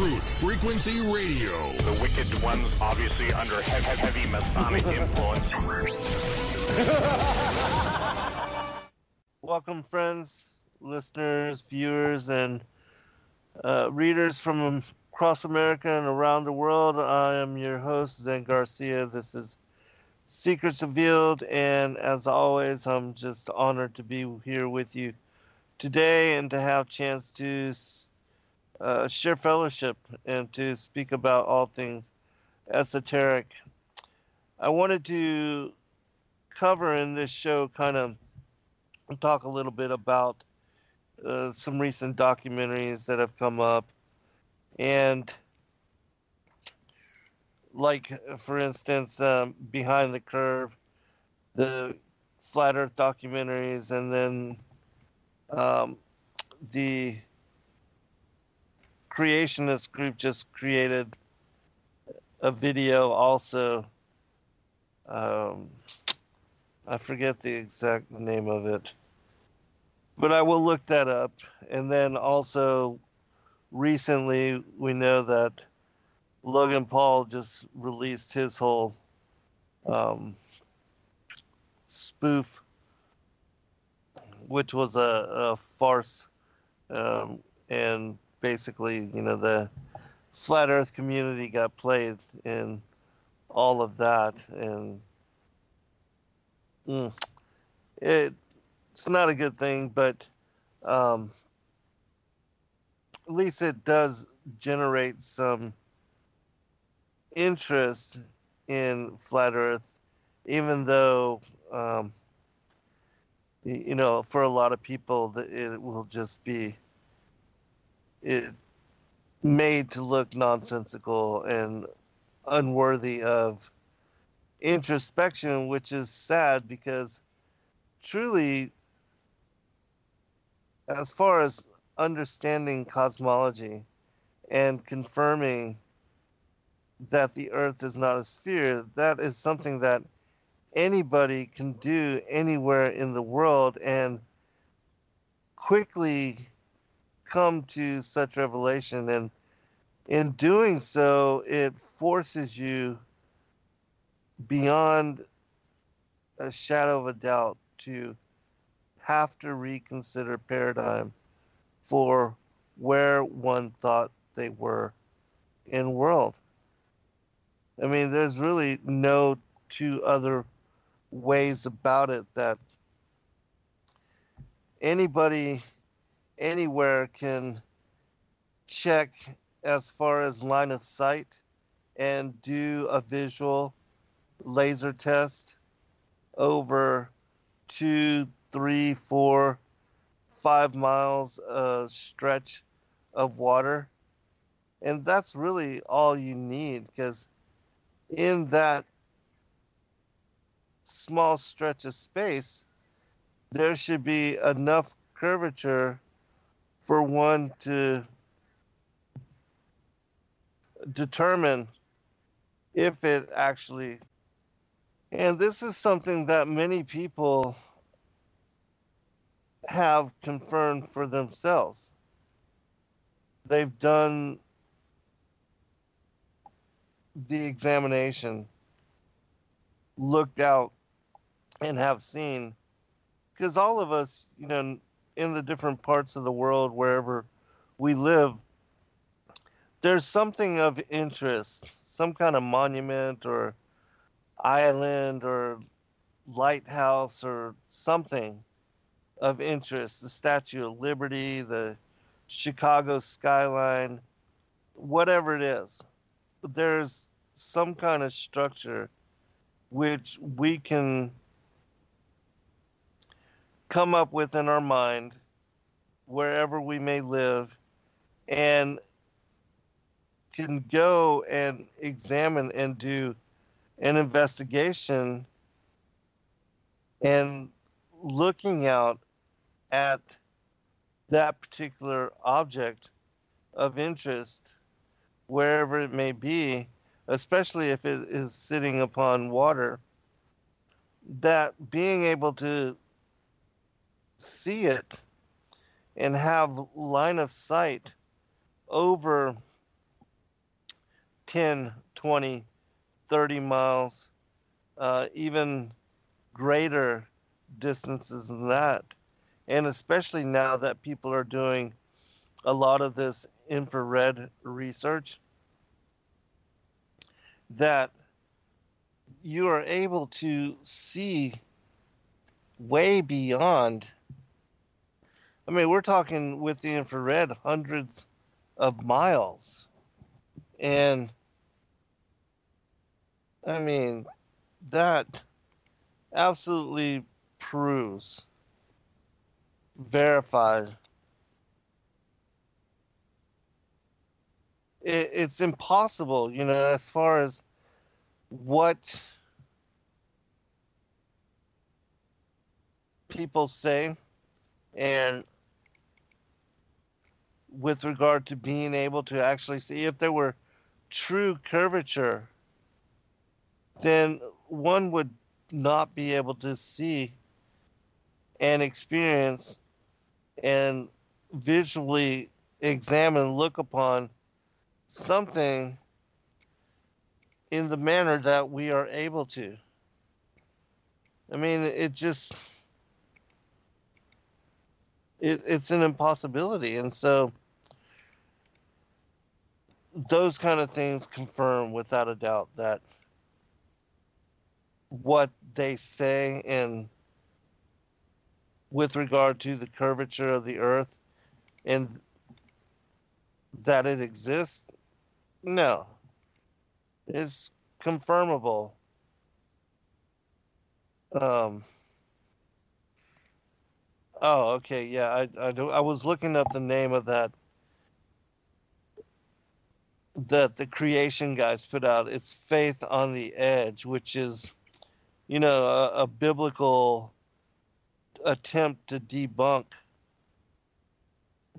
Truth Frequency Radio. The wicked ones obviously under heavy Masonic influence. Welcome, friends, listeners, viewers, and readers from across America and around the world. I am your host, Zen Garcia. This is Secrets Revealed, and as always, I'm just honored to be here with you today and to have a chance to share fellowship and to speak about all things esoteric. I wanted to cover in this show kind of talk a little bit about some recent documentaries that have come up, and like, for instance, Behind the Curve, the Flat Earth documentaries, and then the creationist group just created a video also. I forget the exact name of it, but I will look that up. And then also recently we know that Logan Paul just released his whole spoof, which was a farce, and basically, the flat earth community got played in all of that, and it's not a good thing, but at least it does generate some interest in flat earth, even though for a lot of people it will just be made to look nonsensical and unworthy of introspection, which is sad, because truly, as far as understanding cosmology and confirming that the earth is not a sphere, that is something that anybody can do anywhere in the world and quickly come to such revelation. And in doing so, it forces you beyond a shadow of a doubt to have to reconsider paradigm for where one thought they were in world. I mean, there's really no two other ways about it, that anybody anywhere can check as far as line of sight and do a visual laser test over 2, 3, 4, 5 miles stretch of water. And that's really all you need, because in that small stretch of space, there should be enough curvature for one to determine if it actually, and this is something that many people have confirmed for themselves. They've done the examination, looked out, and have seen, because all of us, in the different parts of the world, wherever we live, there's something of interest, some kind of monument or island or lighthouse or something of interest. The Statue of Liberty, the Chicago skyline, whatever it is. There's some kind of structure which we can come up with in our mind wherever we may live, and can go and examine and do an investigation, and looking out at that particular object of interest, wherever it may be, especially if it is sitting upon water, that being able to see it and have line of sight over 10, 20, 30 miles, even greater distances than that. And especially now that people are doing a lot of this infrared research, that you are able to see way beyond. I mean, we're talking with the infrared hundreds of miles. And I mean, that absolutely proves, verifies. It's impossible, as far as what people say, and with regard to being able to actually see if there were true curvature, then one would not be able to see and experience and visually examine, look upon something in the manner that we are able to. I mean, it's an impossibility. And so those kind of things confirm without a doubt that what they say and with regard to the curvature of the earth and that it exists, no, it's confirmable. Um, oh, okay, yeah, I was looking up the name of that the creation guys put out. It's Faith on the Edge, which is, a biblical attempt to debunk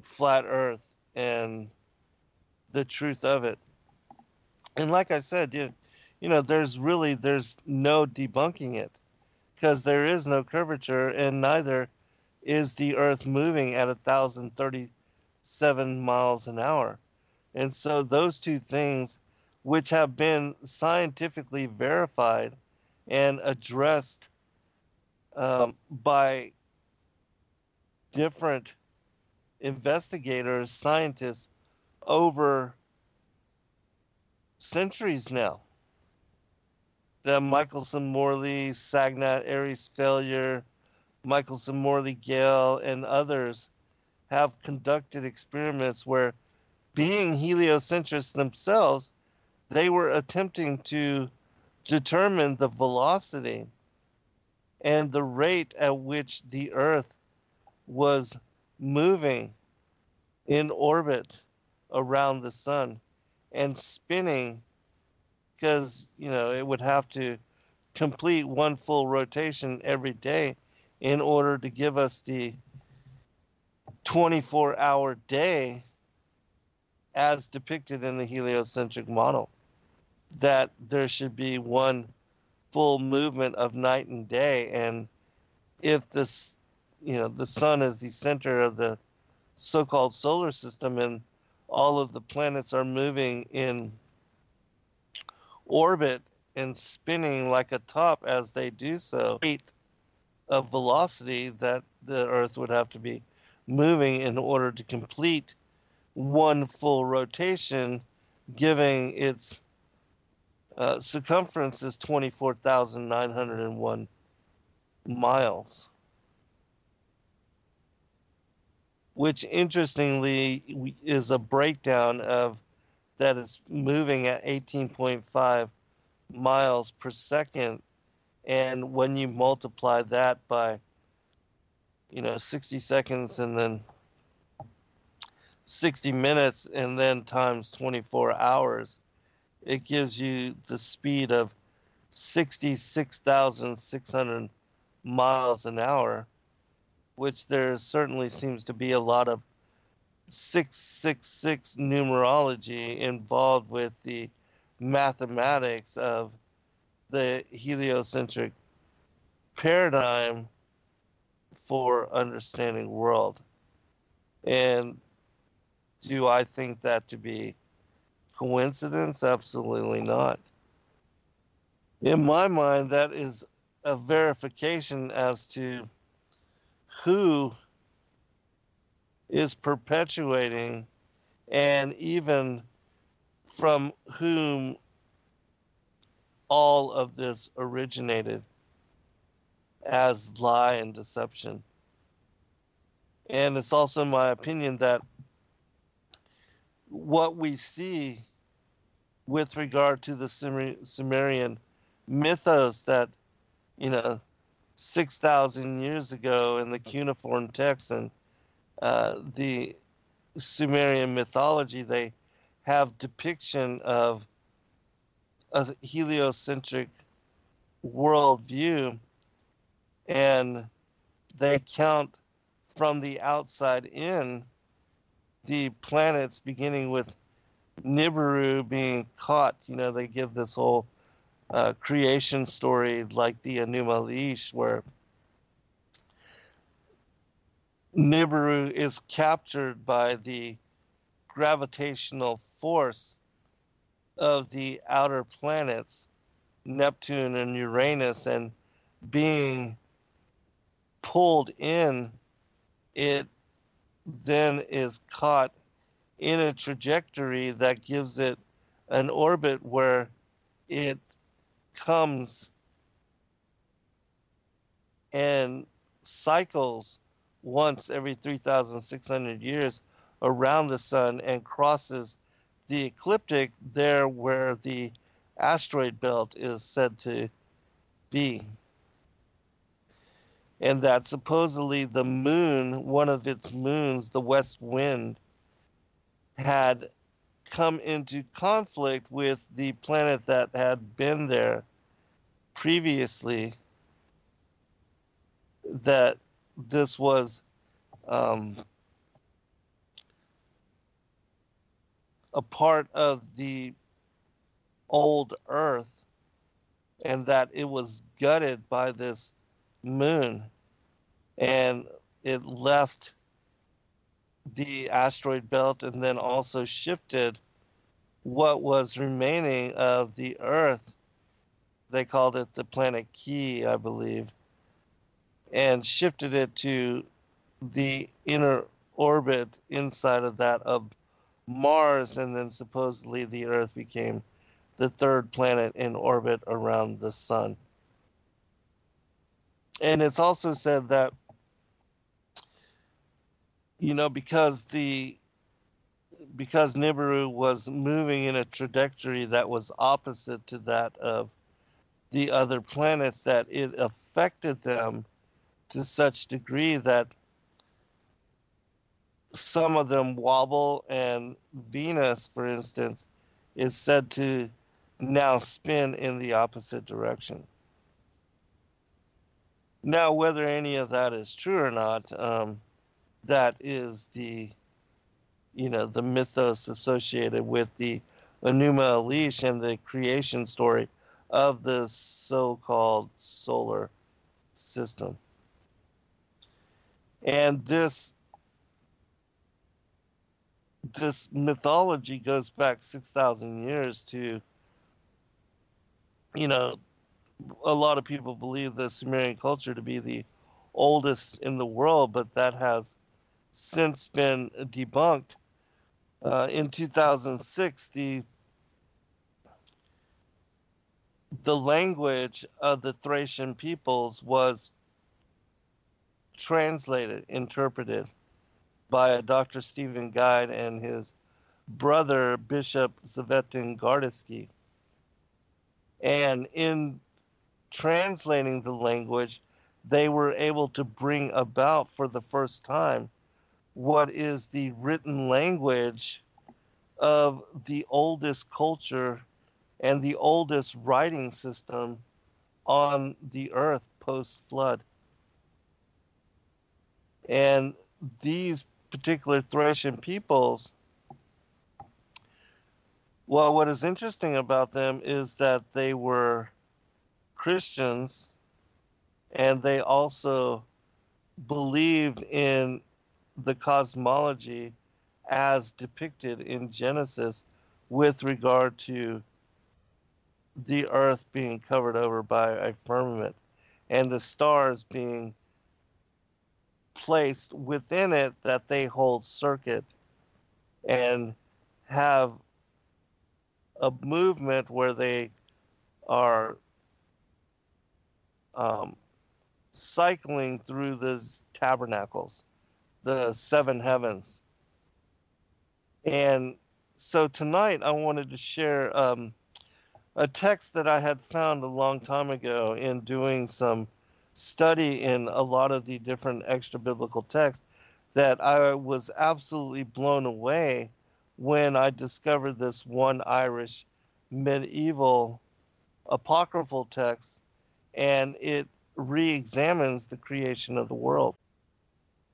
flat Earth and the truth of it. And like I said, there's no debunking it because there is no curvature, and neither is the Earth moving at 1,037 miles an hour. And so those two things, which have been scientifically verified and addressed by different investigators, scientists over centuries now. The Michelson-Morley, Sagnat-Ares failure, Michelson-Morley Gale, and others have conducted experiments where, being heliocentrists themselves, they were attempting to determine the velocity and the rate at which the Earth was moving in orbit around the sun and spinning, because it would have to complete one full rotation every day in order to give us the 24-hour day as depicted in the heliocentric model, that there should be one full movement of night and day. And if the sun is the center of the so-called solar system, and all of the planets are moving in orbit and spinning like a top as they do so, rate of velocity that the Earth would have to be moving in order to complete one full rotation, giving its circumference is 24,901 miles, which interestingly is a breakdown of that is moving at 18.5 miles per second. And when you multiply that by 60 seconds and then 60 minutes and then times 24 hours, it gives you the speed of 66,600 miles an hour, which there certainly seems to be a lot of 666 numerology involved with the mathematics of the heliocentric paradigm for understanding world. And do I think that to be Coincidence? Absolutely not. In my mind, that is a verification as to who is perpetuating and even from whom all of this originated as lie and deception. And it's also my opinion that what we see with regard to the Sumerian mythos that, you know, 6,000 years ago in the cuneiform text and the Sumerian mythology, they have depiction of a heliocentric worldview, and they count from the outside in the planets, beginning with Nibiru being caught. You know, they give this whole creation story like the Enuma Elish, where Nibiru is captured by the gravitational force of the outer planets, Neptune and Uranus, and being pulled in, it then is caught in a trajectory that gives it an orbit where it comes and cycles once every 3,600 years around the sun and crosses the ecliptic there where the asteroid belt is said to be. And that supposedly the moon, one of its moons, the west wind, had come into conflict with the planet that had been there previously, that this was um, a part of the old Earth, and that it was gutted by this moon, and it left the asteroid belt and then also shifted what was remaining of the Earth. They called it the planet Key, I believe, and shifted it to the inner orbit inside of that of Mars, and then supposedly the Earth became the third planet in orbit around the sun. And it's also said that, you know, because Nibiru was moving in a trajectory that was opposite to that of the other planets, that it affected them to such degree that some of them wobble, and Venus, for instance, is said to now spin in the opposite direction. Now, whether any of that is true or not, that is the mythos associated with the Enuma Elish and the creation story of the so-called solar system. And this mythology goes back 6,000 years to, you know, a lot of people believe the Sumerian culture to be the oldest in the world, but that has since been debunked. In 2006, the language of the Thracian peoples was translated, interpreted by a Dr. Stephen Guide and his brother, Bishop Zavetin Gardiski. And in translating the language, they were able to bring about for the first time what is the written language of the oldest culture and the oldest writing system on the earth post flood. And these particular Thracian peoples, well, what is interesting about them is that they were Christians, and they also believed in the cosmology as depicted in Genesis, with regard to the earth being covered over by a firmament and the stars being placed within it, that they hold circuit and have a movement where they are um, cycling through the tabernacles, the seven heavens. And so tonight I wanted to share a text that I had found a long time ago in doing some study in a lot of the different extra biblical texts, that I was absolutely blown away when I discovered this one Irish medieval apocryphal text, and it re-examines the creation of the world.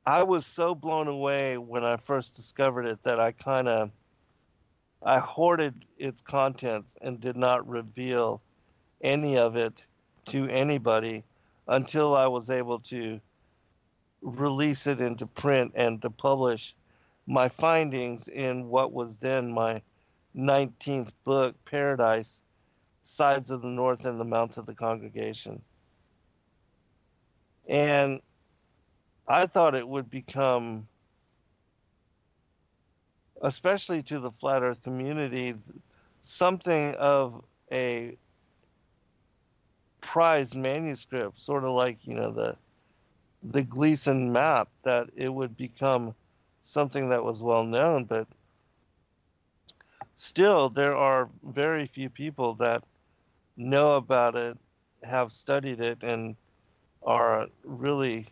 I was so blown away when I first discovered it that I hoarded its contents and did not reveal any of it to anybody until I was able to release it into print and to publish my findings in what was then my 19th book, Paradise, Sides of the North and the Mount of the Congregation. And I thought it would become, especially to the flat earth community, something of a prized manuscript, sort of like, the Gleason map, that it would become something that was well known. But still, there are very few people that know about it, have studied it, and are really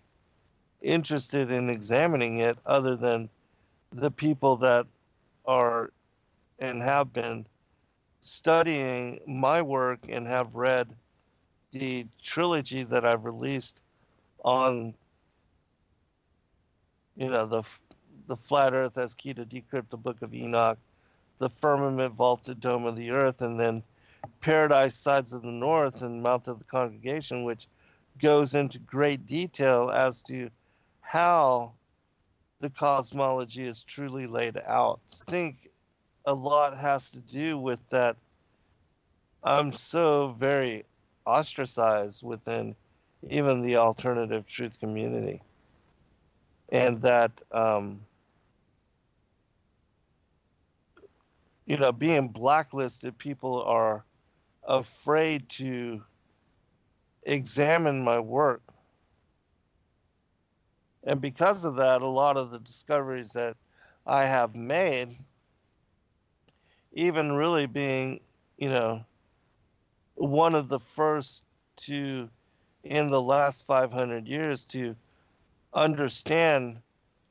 interested in examining it, other than the people that are and have been studying my work and have read the trilogy that I've released on, the flat earth as key to decrypt the book of Enoch, the firmament vaulted dome of the earth, and then Paradise, Sides of the North, and Mount of the Congregation, which goes into great detail as to how the cosmology is truly laid out. I think a lot has to do with that. I'm so very ostracized within even the alternative truth community, and that being blacklisted, people are afraid to examine my work. And because of that, a lot of the discoveries that I have made, even really being, you know, one of the first to, in the last 500 years, to understand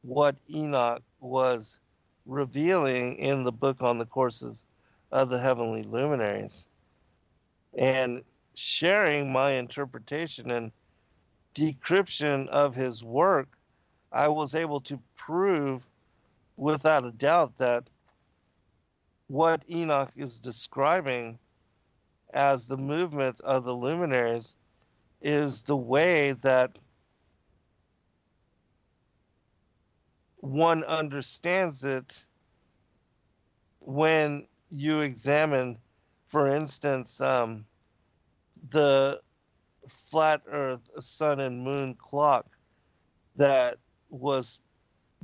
what Enoch was revealing in the book on the courses of the heavenly luminaries, and sharing my interpretation and decryption of his work, I was able to prove without a doubt that what Enoch is describing as the movement of the luminaries is the way that one understands it when you examine, for instance, the flat earth sun and moon clock that was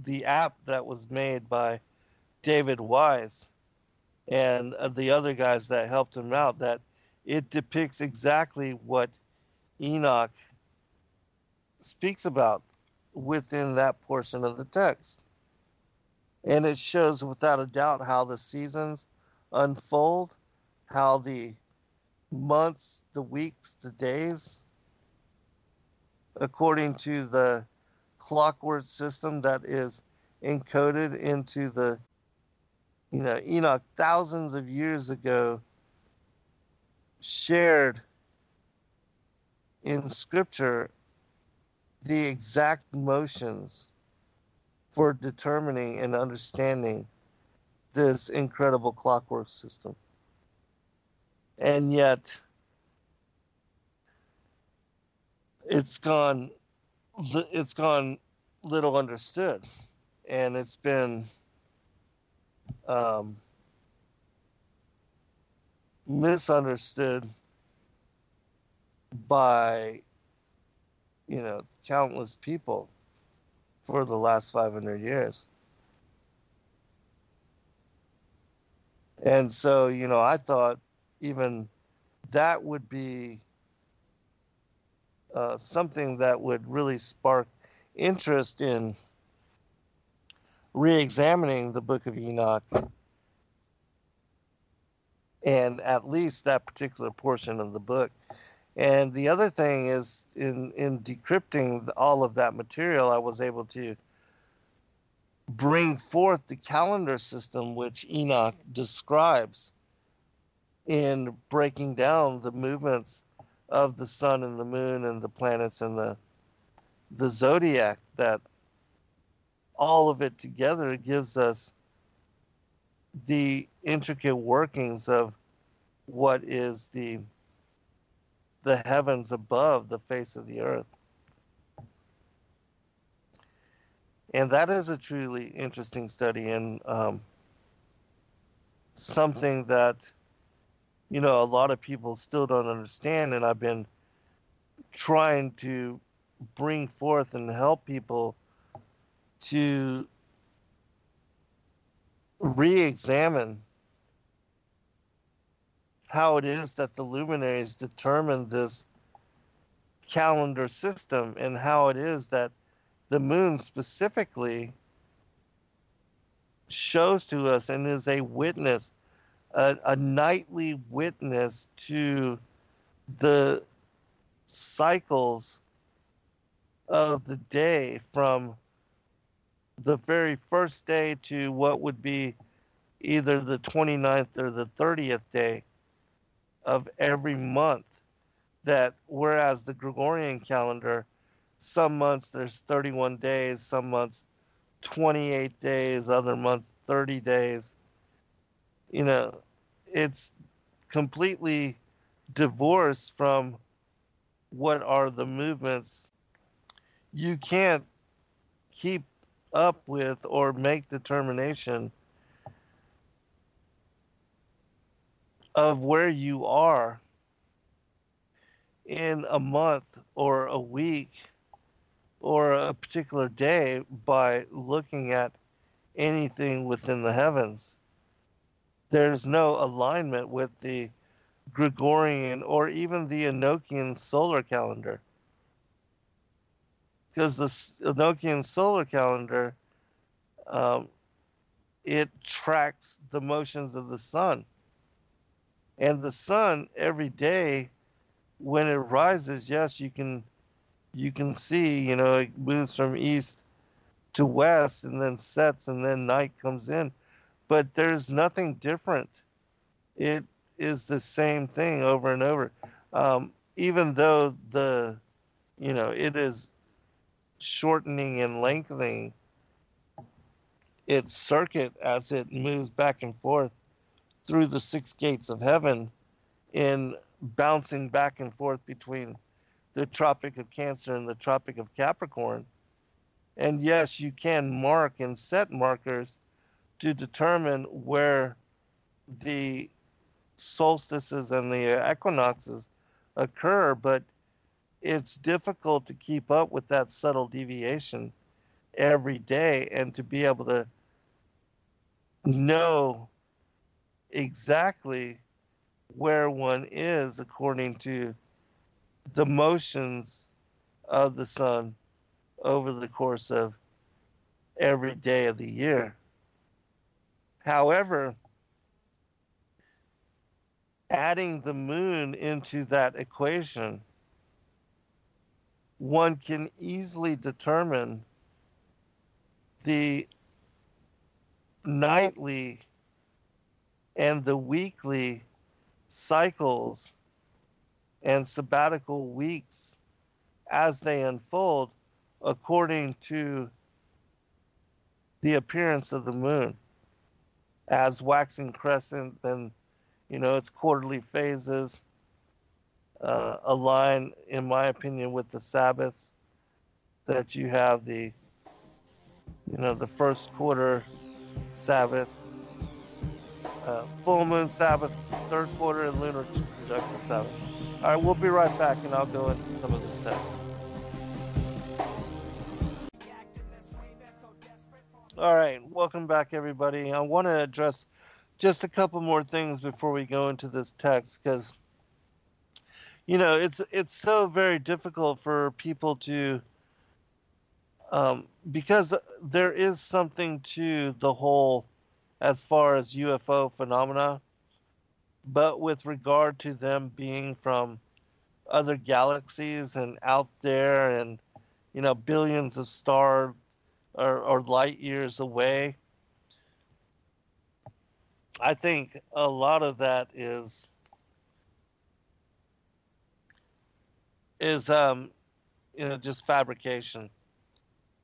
the app that was made by David Wise and the other guys that helped him out, that it depicts exactly what Enoch speaks about within that portion of the text. And it shows without a doubt how the seasons unfold, how the months, the weeks, the days, according to the clockwork system that is encoded into the, Enoch thousands of years ago shared in scripture the exact motions for determining and understanding this incredible clockwork system. And yet it's gone little understood, and it's been misunderstood by, countless people for the last 500 years. And so, I thought even that would be something that would really spark interest in re-examining the Book of Enoch, and at least that particular portion of the book. And the other thing is, in decrypting all of that material, I was able to bring forth the calendar system which Enoch describes in breaking down the movements of the sun and the moon and the planets and the zodiac, that all of it together gives us the intricate workings of what is the heavens above the face of the earth. And that is a truly interesting study, and something that, a lot of people still don't understand. And I've been trying to bring forth and help people to re-examine how it is that the luminaries determine this calendar system, and how it is that the moon specifically shows to us and is a witness, a nightly witness to the cycles of the day, from the very first day to what would be either the 29th or the 30th day of every month. That whereas the Gregorian calendar, some months there's 31 days, some months 28 days, other months 30 days. It's completely divorced from what are the movements. You can't keep up with or make determination of where you are in a month or a week or a particular day by looking at anything within the heavens. There's no alignment with the Gregorian or even the Enochian solar calendar, because the Enochian solar calendar, it tracks the motions of the sun, and the sun every day when it rises, yes, you can see, it moves from east to west and then sets and then night comes in, but there's nothing different. It is the same thing over and over. Even though it is shortening and lengthening its circuit as it moves back and forth through the six gates of heaven, in bouncing back and forth between the Tropic of Cancer and the Tropic of Capricorn. And yes, you can mark and set markers to determine where the solstices and the equinoxes occur, but it's difficult to keep up with that subtle deviation every day and to be able to know exactly where one is according to the motions of the sun over the course of every day of the year. However, adding the moon into that equation, one can easily determine the nightly and the weekly cycles and sabbatical weeks as they unfold according to the appearance of the moon as waxing crescent. Then its quarterly phases align, in my opinion, with the Sabbaths, that you have the first quarter Sabbath, full moon Sabbath, third quarter, and lunar conjunction Sabbath. All right, we'll be right back, and I'll go into some of this text. All right, welcome back, everybody. I want to address just a couple more things before we go into this text, because it's so very difficult for people to because there is something to the whole as far as UFO phenomena, but with regard to them being from other galaxies and out there and billions of star or light years away, I think a lot of that is just fabrication,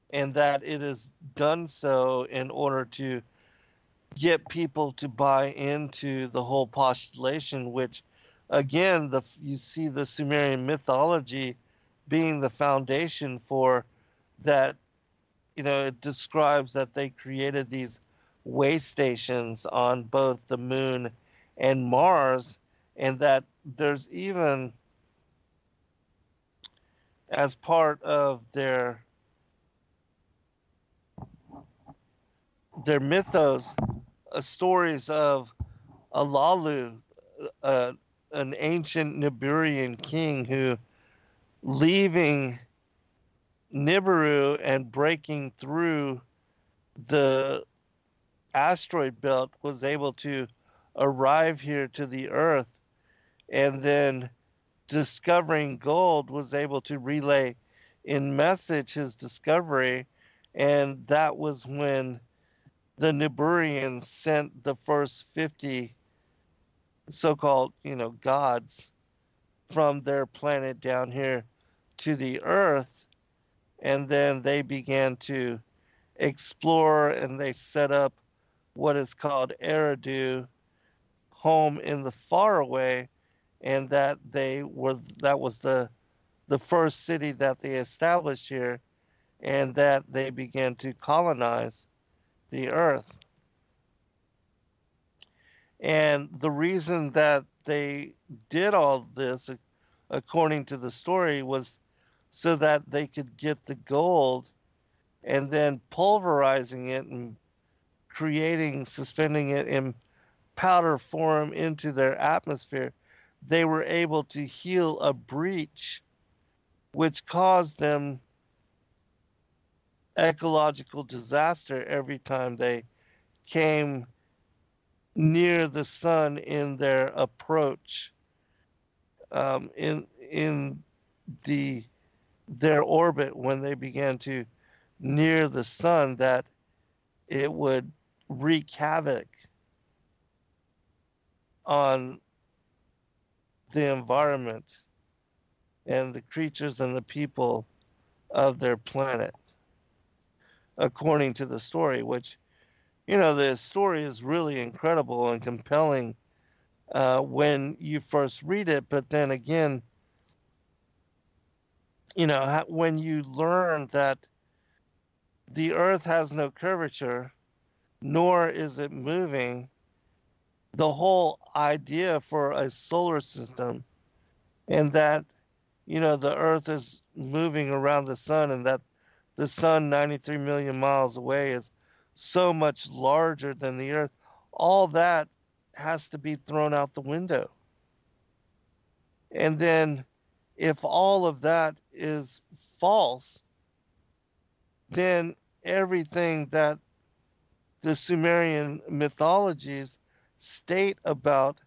and that it is done so in order to get people to buy into the whole postulation, which again, you see the Sumerian mythology being the foundation for that. It describes that they created these way stations on both the moon and Mars, and that there's even, as part of their mythos, stories of Alalu, uh, an ancient Niburian king who, leaving Nibiru and breaking through the asteroid belt, was able to arrive here to the Earth, and then discovering gold was able to relay in message his discovery, and that was when the Niburians sent the first 50 so-called, gods from their planet down here to the Earth, and then they began to explore, and they set up what is called Eridu, home in the faraway, and that was the first city that they established here, and that they began to colonize the Earth. And the reason that they did all this, according to the story, was so that they could get the gold and then pulverizing it and suspending it in powder form into their atmosphere. They were able to heal a breach which caused them ecological disaster every time they came near the sun in their approach, in their orbit, when they began to near the sun, that it would wreak havoc on the environment and the creatures and the people of their planet, according to the story, which, the story is really incredible and compelling when you first read it. But then again, when you learn that the earth has no curvature, nor is it moving, the whole idea for a solar system, and that, the earth is moving around the sun, and that the sun 93 million miles away is so much larger than the earth, all that has to be thrown out the window. And then if all of that is false, then everything that the Sumerian mythologies state about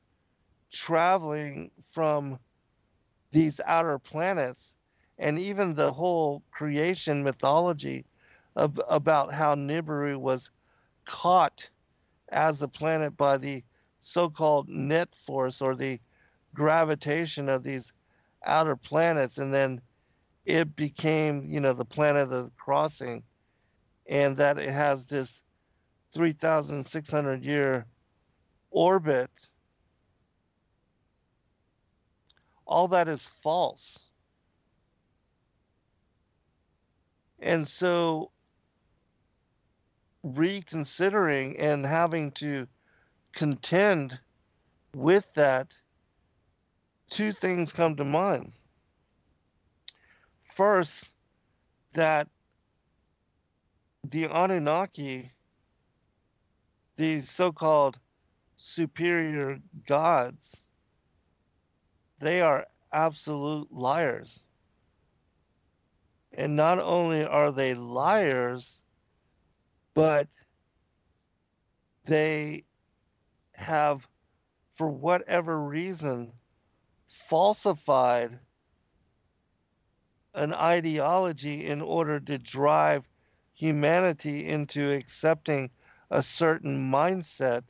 traveling from these outer planets, and even the whole creation mythology about how Nibiru was caught as a planet by the so-called net force, or the gravitation of these outer planets, and then it became, the planet of the crossing, and that it has this 3,600 year orbit. All that is false. And so reconsidering and having to contend with that, two things come to mind. First, that the Anunnaki, these so-called superior gods, they are absolute liars. And not only are they liars, but they have, for whatever reason, falsified an ideology in order to drive humanity into accepting a certain mindset.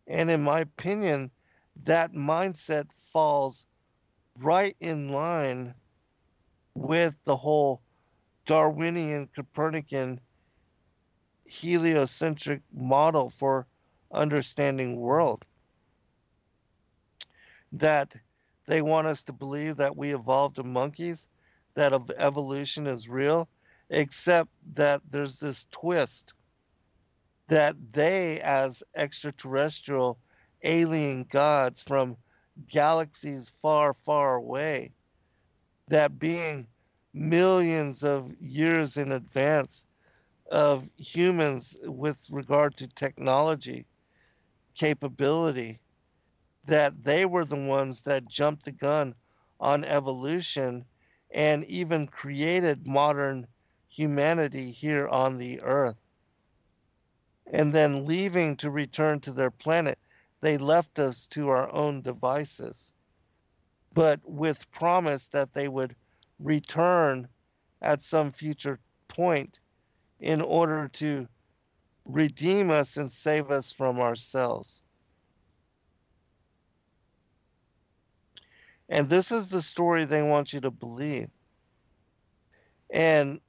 And in my opinion, that mindset falls right in line with the whole Darwinian Copernican heliocentric model for understanding world. That they want us to believe that we evolved as monkeys, that evolution is real, except that there's this twist that they, as extraterrestrial alien gods from galaxies far, far away, that being millions of years in advance of humans with regard to technology capability, that they were the ones that jumped the gun on evolution and even created modern humanity here on the earth. And then leaving to return to their planet, they left us to our own devices, but with promise that they would return at some future point in order to redeem us and save us from ourselves. And this is the story they want you to believe. And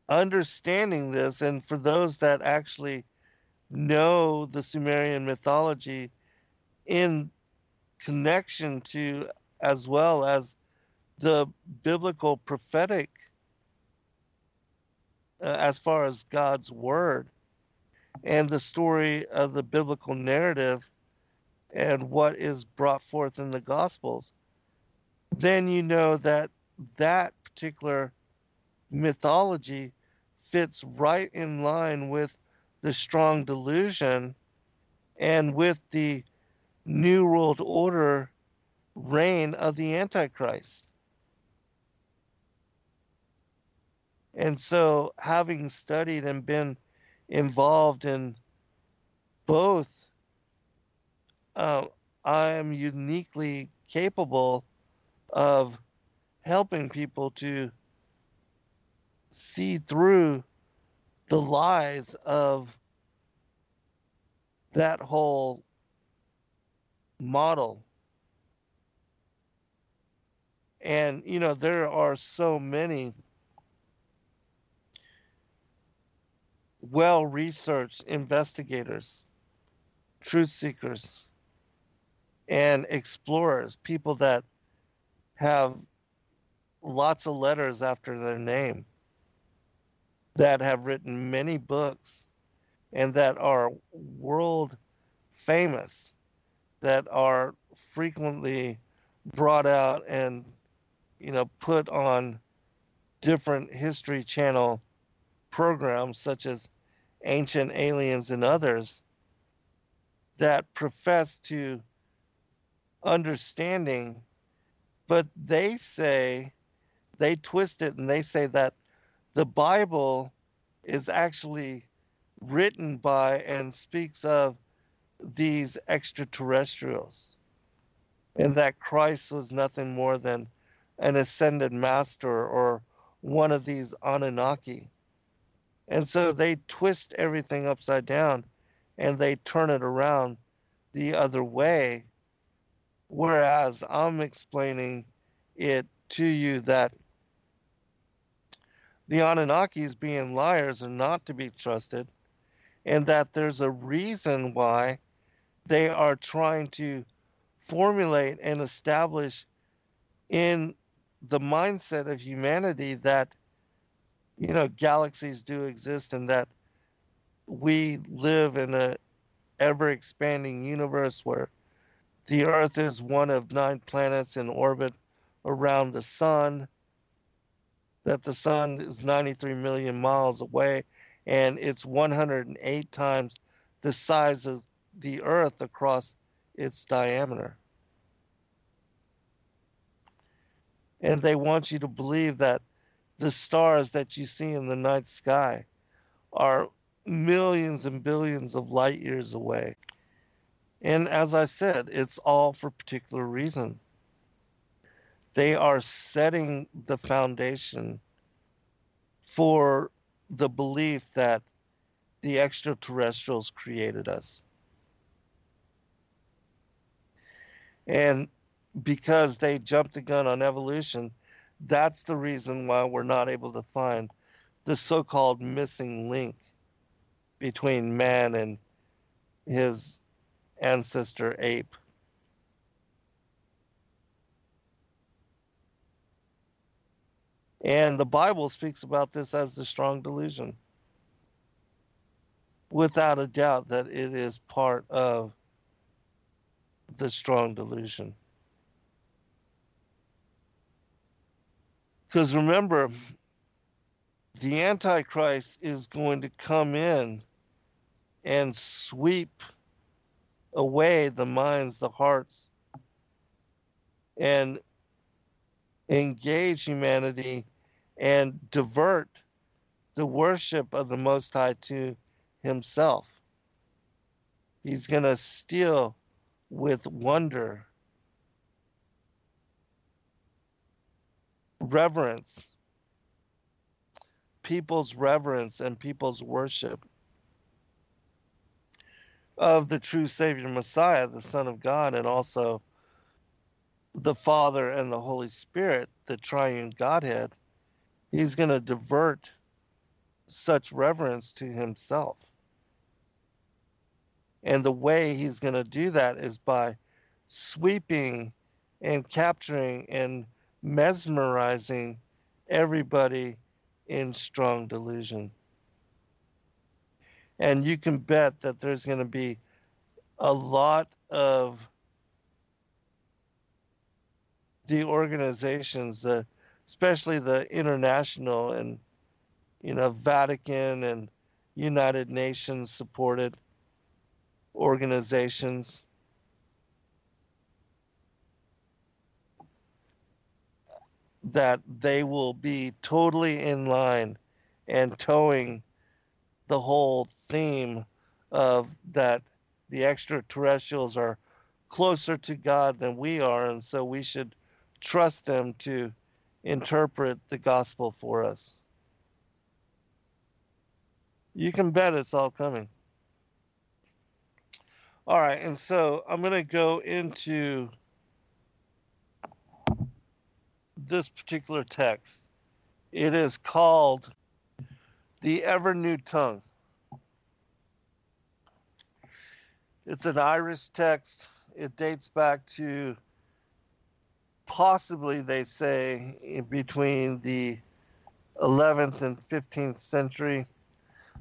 understanding this, and for those that actually know the Sumerian mythology in connection to, as well as the biblical prophetic, as far as God's word and the story of the biblical narrative and what is brought forth in the Gospels, then you know that that particular mythology fits right in line with the strong delusion and with the New World Order reign of the Antichrist. And so, having studied and been involved in both, uh, I am uniquely capable of helping people to see through the lies of that whole model. And, there are so many well researched investigators, truth seekers, and explorers, people that have lots of letters after their name, that have written many books, and that are world famous, that are frequently brought out and, put on different History Channel programs such as Ancient Aliens and others, that profess to understanding, but they twist it and they say that the Bible is actually written by and speaks of these extraterrestrials, and that Christ was nothing more than an ascended master or one of these Anunnaki. And so they twist everything upside down and they turn it around the other way. Whereas I'm explaining it to you that the Anunnakis, being liars, are not to be trusted, and that there's a reason why they are trying to formulate and establish in the mindset of humanity that, galaxies do exist and that we live in a ever expanding universe where the Earth is one of 9 planets in orbit around the sun, that the sun is 93 million miles away, and it's 108 times the size of the Earth across its diameter. And they want you to believe that the stars that you see in the night sky are millions and billions of light years away. And as I said, it's all for a particular reason. They are setting the foundation for the belief that the extraterrestrials created us. And because they jumped the gun on evolution, that's the reason why we're not able to find the so called missing link between man and his ancestor ape. And the Bible speaks about this as the strong delusion, without a doubt that it is part of the strong delusion. Because remember, the Antichrist is going to come in and sweep away the minds, the hearts, and engage humanity and divert the worship of the Most High to himself. He's going to steal with wonder, reverence, people's reverence and people's worship of the true Savior Messiah, the Son of God, and also the Father and the Holy Spirit, the triune Godhead. He's going to divert such reverence to himself. And the way he's going to do that is by sweeping and capturing and mesmerizing everybody in strong delusion. And you can bet that there's going to be a lot of the organizations, especially the international and Vatican and United Nations supported organizations, that they will be totally in line and towing the whole theme of that the extraterrestrials are closer to God than we are, and so we should trust them to interpret the gospel for us. You can bet it's all coming. All right, and so I'm going to go into this particular text. It is called the Evernew tongue. It's an Irish text. It dates back to possibly, they say, between the 11th and 15th century.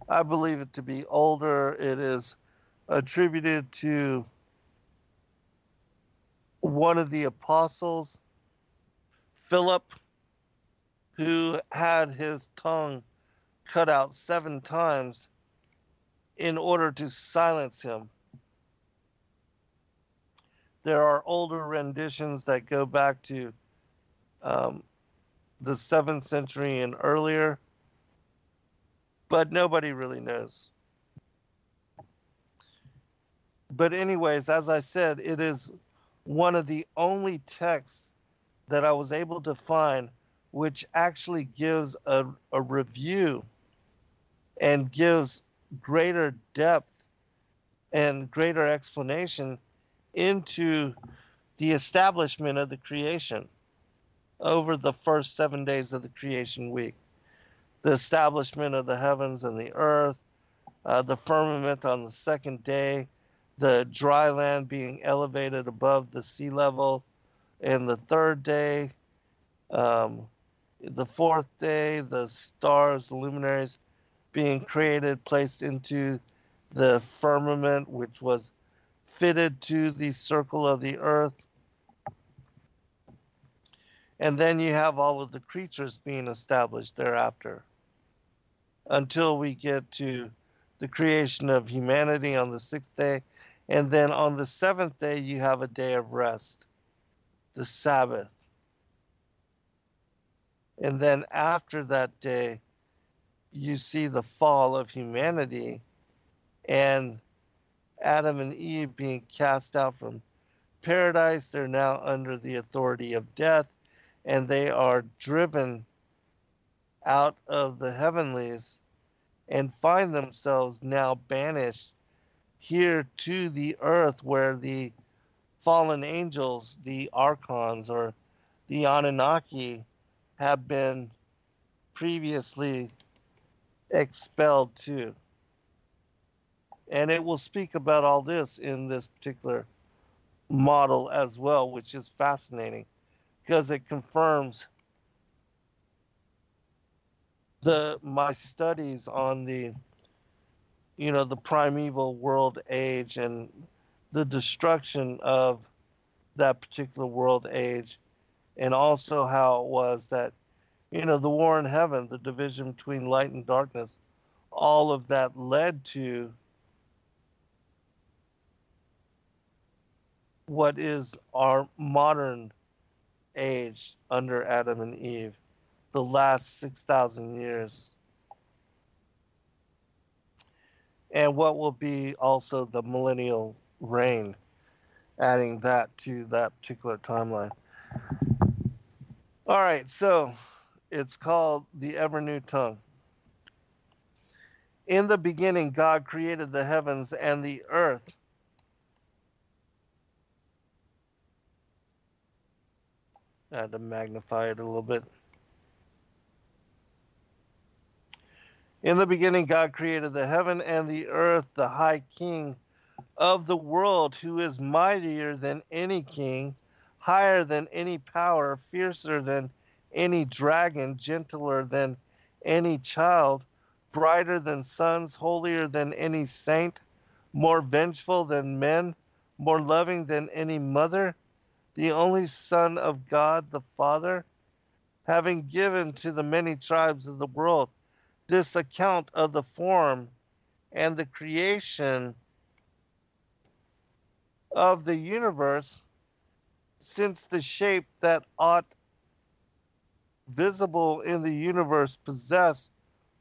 I believe it to be older. It is attributed to one of the apostles, Philip, who had his tongue cut out 7 times in order to silence him. There are older renditions that go back to the 7th century and earlier, but nobody really knows. But anyways, as I said, it is one of the only texts that I was able to find which actually gives a review and gives greater depth and greater explanation into the establishment of the creation over the first 7 days of the creation week. The establishment of the heavens and the earth, the firmament on the second day, the dry land being elevated above the sea level in the third day, the fourth day, the stars, the luminaries being created, placed into the firmament, which was fitted to the circle of the earth. And then you have all of the creatures being established thereafter until we get to the creation of humanity on the sixth day. And then on the seventh day, you have a day of rest, the Sabbath. And then after that day, you see the fall of humanity and Adam and Eve being cast out from paradise. They're now under the authority of death, and they are driven out of the heavenlies and find themselves now banished here to the earth where the fallen angels, the archons or the Anunnaki, have been previously expelled to. And it will speak about all this in this particular model as well, which is fascinating because it confirms my studies on the primeval world age and the destruction of that particular world age, and also how it was that the war in heaven, the division between light and darkness, all of that led to what is our modern age under Adam and Eve, the last 6,000 years, and what will be also the millennial reign, adding that to that particular timeline. All right, so it's called the Evernew tongue. In the beginning, God created the heavens and the earth. I had to magnify it a little bit. In the beginning, God created the heaven and the earth, the high king of the world, who is mightier than any king, higher than any power, fiercer than any dragon, gentler than any child, brighter than suns, holier than any saint, more vengeful than men, more loving than any mother, the only Son of God the Father, having given to the many tribes of the world this account of the form and the creation of the universe, since the shape that ought visible in the universe possessed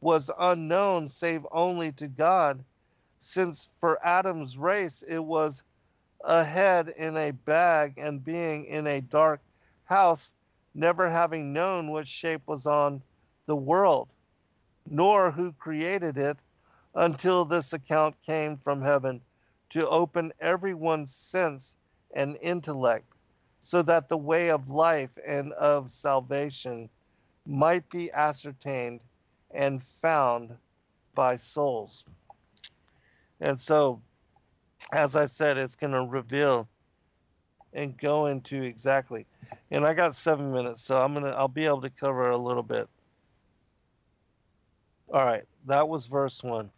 was unknown save only to God, since for Adam's race it was a head in a bag and being in a dark house, never having known what shape was on the world, nor who created it, until this account came from heaven to open everyone's sense and intellect, so that the way of life and of salvation might be ascertained and found by souls. And so, as I said, it's going to reveal and go into exactly. And I got 7 minutes, so I'll be able to cover a little bit. All right, that was verse 1.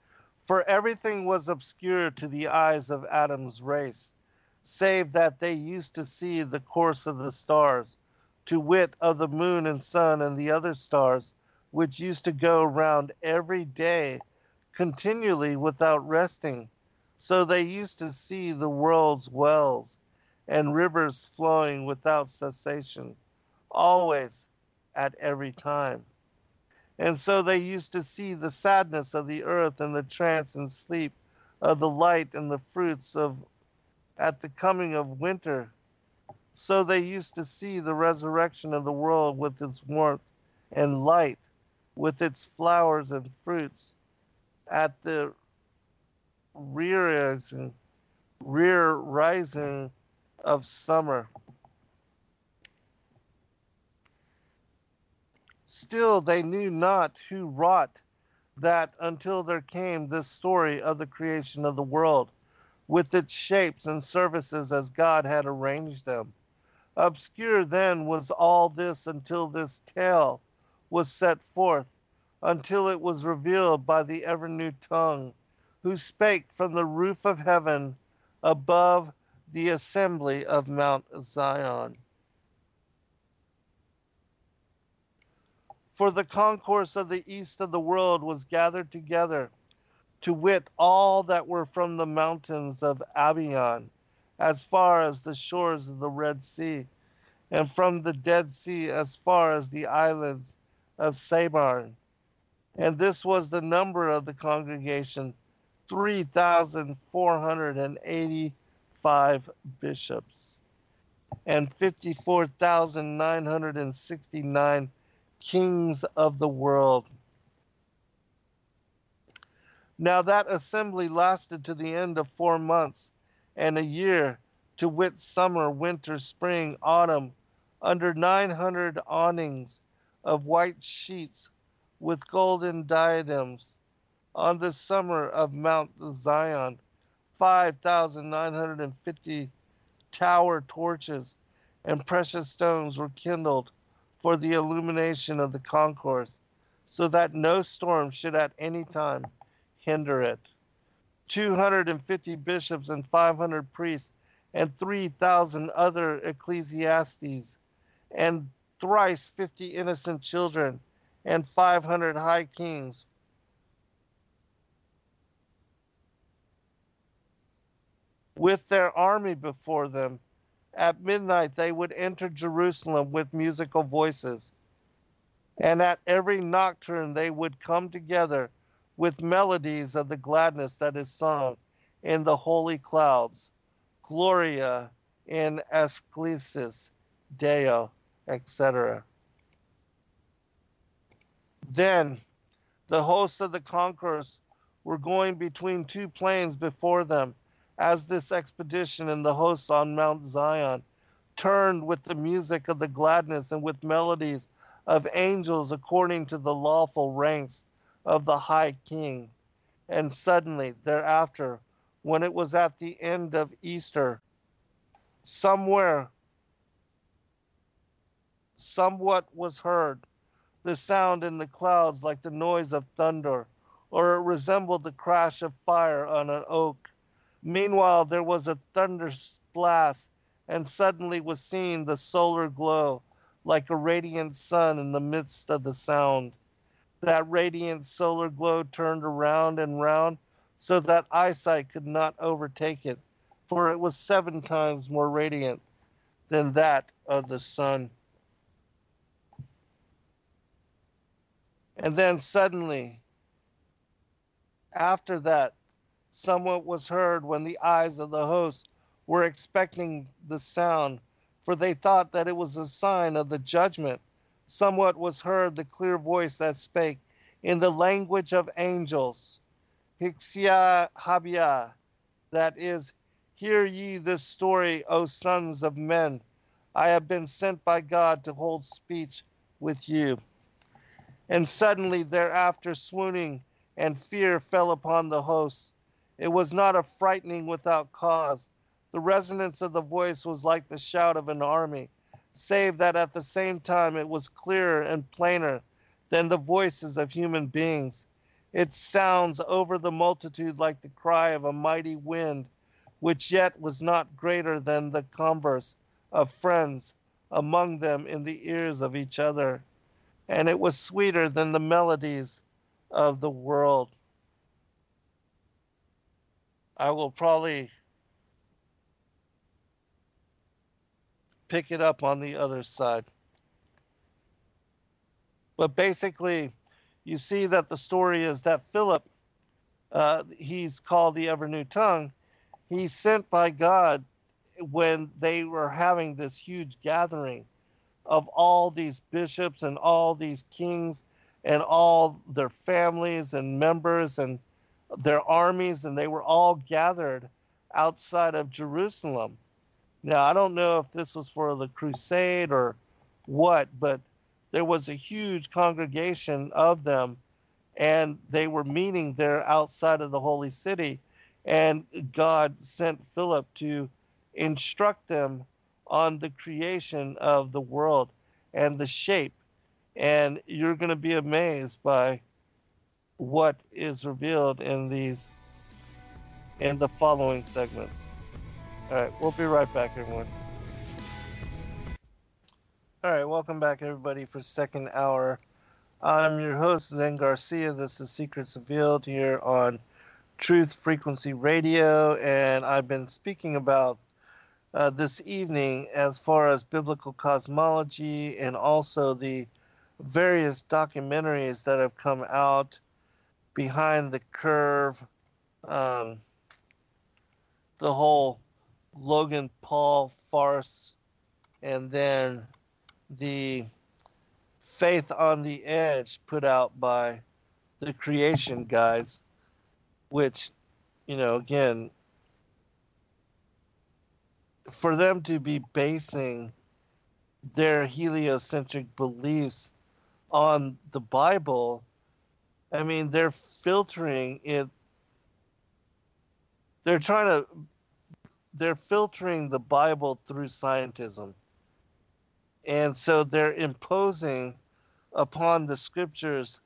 For everything was obscure to the eyes of Adam's race, save that they used to see the course of the stars, to wit, of the moon and sun and the other stars, which used to go round every day continually without resting. So they used to see the world's wells and rivers flowing without cessation, always at every time. And so they used to see the sadness of the earth and the trance and sleep of the light and the fruits of at the coming of winter. So they used to see the resurrection of the world with its warmth and light, with its flowers and fruits, at the rear rising of summer. Still they knew not who wrought that until there came this story of the creation of the world, with its shapes and services as God had arranged them. Obscure then was all this until this tale was set forth, until it was revealed by the Evernew tongue, who spake from the roof of heaven above the assembly of Mount Zion. For the concourse of the east of the world was gathered together, to wit, all that were from the mountains of Abion, as far as the shores of the Red Sea, and from the Dead Sea as far as the islands of Sabar. And this was the number of the congregation, 3,485 bishops, and 54,969 kings of the world. Now that assembly lasted to the end of 4 months and a year, to wit, summer, winter, spring, autumn, under 900 awnings of white sheets with golden diadems. On the summer of Mount Zion, 5,950 tower torches and precious stones were kindled for the illumination of the concourse, so that no storm should at any time hinder it. 250 bishops and 500 priests and 3,000 other ecclesiastes and thrice 50 innocent children and 500 high kings with their army before them. At midnight they would enter Jerusalem with musical voices, and at every nocturne they would come together with melodies of the gladness that is sung in the holy clouds, Gloria in excelsis Deo, etc. Then the hosts of the conquerors were going between two plains before them, as this expedition and the hosts on Mount Zion turned with the music of the gladness and with melodies of angels according to the lawful ranks of the high king. And suddenly thereafter, when it was at the end of Easter, somewhere, somewhat was heard, the sound in the clouds like the noise of thunder, or it resembled the crash of fire on an oak. Meanwhile there was a thunder blast, and suddenly was seen the solar glow, like a radiant sun in the midst of the sound. That radiant solar glow turned around and round, so that eyesight could not overtake it, for it was 7 times more radiant than that of the sun. And then suddenly, after that, somewhat was heard when the eyes of the host were expecting the sound, for they thought that it was a sign of the judgment. Somewhat was heard the clear voice that spake in the language of angels, Hixia Habia, that is, hear ye this story, O sons of men. I have been sent by God to hold speech with you. And suddenly thereafter swooning and fear fell upon the hosts. It was not a frightening without cause. The resonance of the voice was like the shout of an army, save that at the same time it was clearer and plainer than the voices of human beings. It sounds over the multitude like the cry of a mighty wind, which yet was not greater than the converse of friends among them in the ears of each other. And it was sweeter than the melodies of the world. I will probably pick it up on the other side. But basically, you see that the story is that Philip, he's called the Evernew tongue, he's sent by God when they were having this huge gathering of all these bishops and all these kings and all their families and members and their armies, and they were all gathered outside of Jerusalem. Now, I don't know if this was for the crusade or what, but there was a huge congregation of them, and they were meeting there outside of the holy city. And God sent Philip to instruct them on the creation of the world and the shape. And you're going to be amazed by what is revealed in these in the following segments. All right, we'll be right back, everyone. All right, welcome back, everybody, for second hour. I'm your host, Zen Garcia. This is Secrets Revealed here on Truth Frequency Radio, and I've been speaking about this evening as far as biblical cosmology and also the various documentaries that have come out behind the curve, um, the whole Logan Paul farce, and then the Faith on the Edge put out by the Creation guys, which, again, for them to be basing their heliocentric beliefs on the Bible, I mean, they're filtering it. They're trying to, they're filtering the Bible through scientism. And so they're imposing upon the scriptures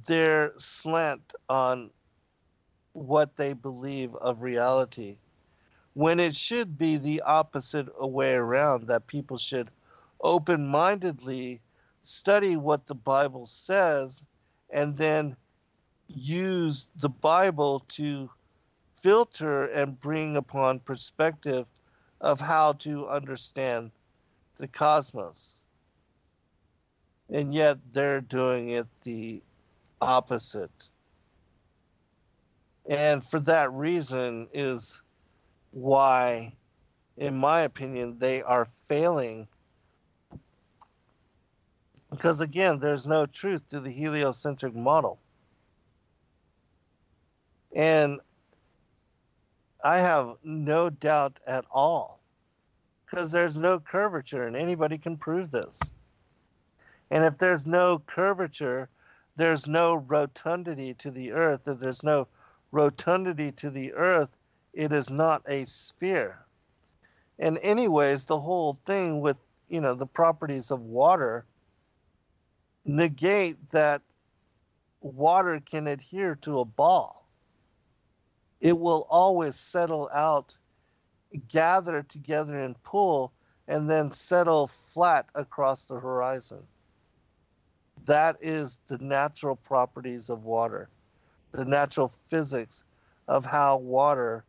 their slant on what they believe of reality, when it should be the opposite way around, that people should open-mindedly study what the Bible says and then use the Bible to filter and bring upon perspective of how to understand the cosmos. And yet they're doing it the opposite. And for that reason is why, in my opinion, they are failing. Because again, there's no truth to the heliocentric model. And I have no doubt at all, because there's no curvature, and anybody can prove this. And if there's no curvature, there's no rotundity to the earth. If there's no rotundity to the earth, it is not a sphere. And anyways, the whole thing with, the properties of water negate that water can adhere to a ball. It will always settle out, gather together and pull, and then settle flat across the horizon. That is the natural properties of water, the natural physics of how water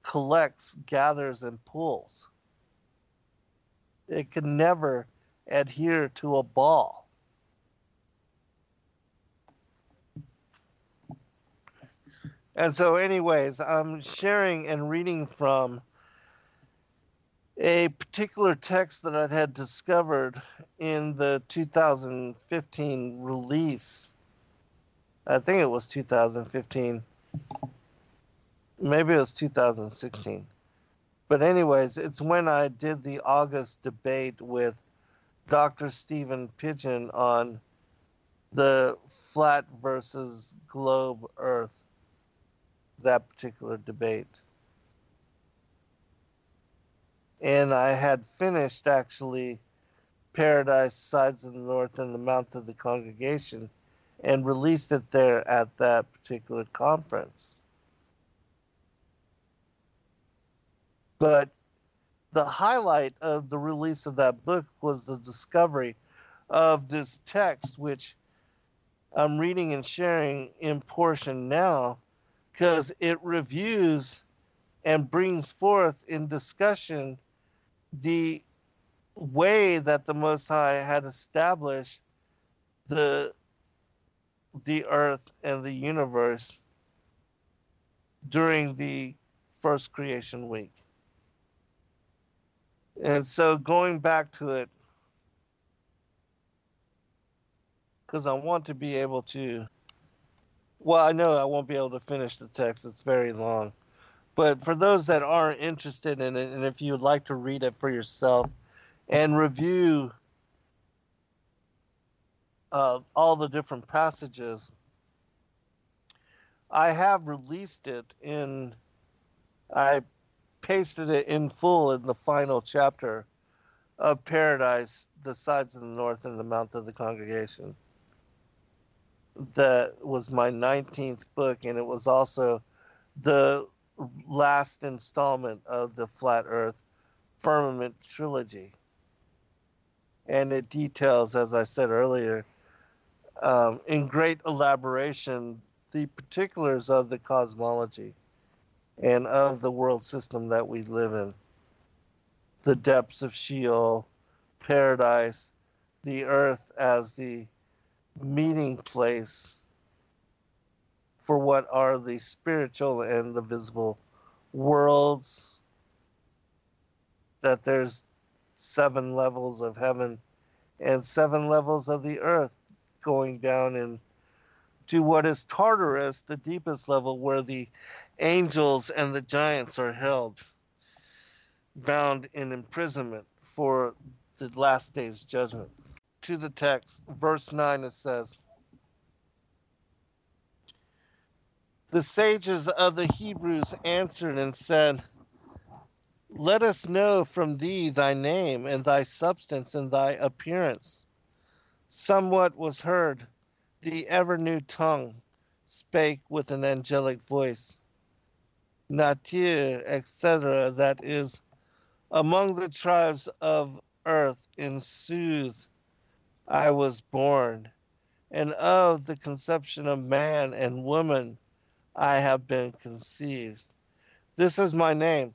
collects, gathers, and pulls. It can never adhere to a ball. And so, anyways, I'm sharing and reading from a particular text that I had discovered in the 2015 release. I think it was 2015. Maybe it was 2016. But anyways, it's when I did the August debate with Dr. Stephen Pidgeon on the flat versus globe Earth, that particular debate. And I had finished, actually, Paradise, Sides of the North, and the Mount of the Congregation, and released it there at that particular conference. But the highlight of the release of that book was the discovery of this text, which I'm reading and sharing in portion now, because it reviews and brings forth in discussion the way that the Most High had established the earth and the universe during the first creation week. And so going back to it, because I want to be able to, well, I know I won't be able to finish the text, it's very long. But for those that are interested in it, and if you'd like to read it for yourself and review all the different passages, I have released it I pasted it in full in the final chapter of Paradise, the Sides of the North, and the Mount of the Congregation. That was my 19th book, and it was also the last installment of the Flat Earth Firmament trilogy. And it details, as I said earlier, in great elaboration, the particulars of the cosmology and of the world system that we live in. The depths of Sheol, paradise, the earth as the meeting place for what are the spiritual and the visible worlds, that there's 7 levels of heaven and 7 levels of the earth going down into what is Tartarus, the deepest level where the angels and the giants are held, bound in imprisonment for the last day's judgment. To the text, verse 9, it says, "The sages of the Hebrews answered and said, let us know from thee thy name and thy substance and thy appearance. Somewhat was heard, the Evernew tongue spake with an angelic voice. Natir, etc., that is, among the tribes of earth, in sooth, I was born, and of the conception of man and woman I have been conceived. This is my name,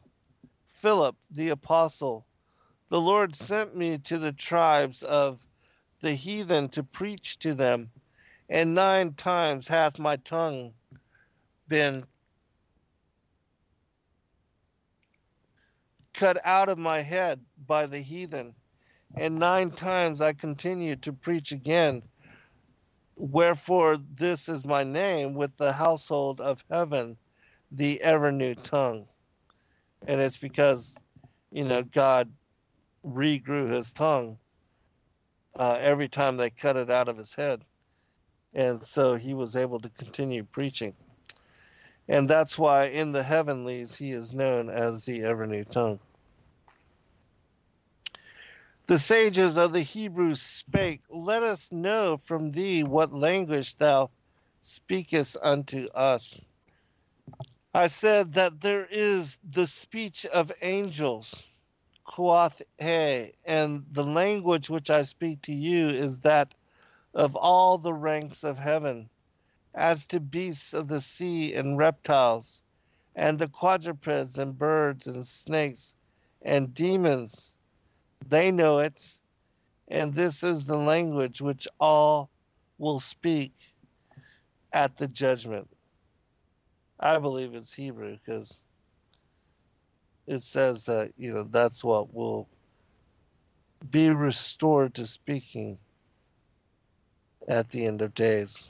Philip the apostle. The Lord sent me to the tribes of the heathen to preach to them, and 9 times hath my tongue been cut out of my head by the heathen, and 9 times I continue to preach again. Wherefore this is my name with the household of heaven, the Evernew tongue. And it's because, God regrew his tongue every time they cut it out of his head. And so he was able to continue preaching. And that's why in the heavenlies he is known as the Evernew tongue. The sages of the Hebrews spake, let us know from thee what language thou speakest unto us. I said that there is the speech of angels, quoth he, and the language which I speak to you is that of all the ranks of heaven, as to beasts of the sea and reptiles, and the quadrupeds and birds and snakes and demons. They know it, and this is the language which all will speak at the judgment. I believe it's Hebrew because it says that, that's what will be restored to speaking at the end of days.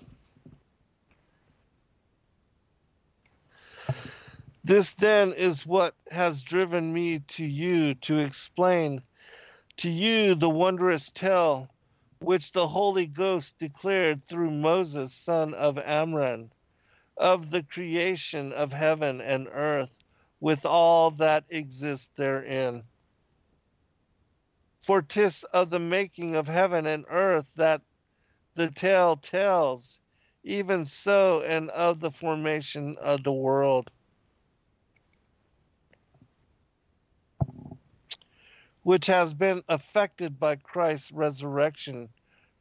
This then is what has driven me to you to explain to you the wondrous tale which the Holy Ghost declared through Moses, son of Amram, of the creation of heaven and earth with all that exists therein. For 'tis of the making of heaven and earth that the tale tells, even so, and of the formation of the world, which has been effected by Christ's resurrection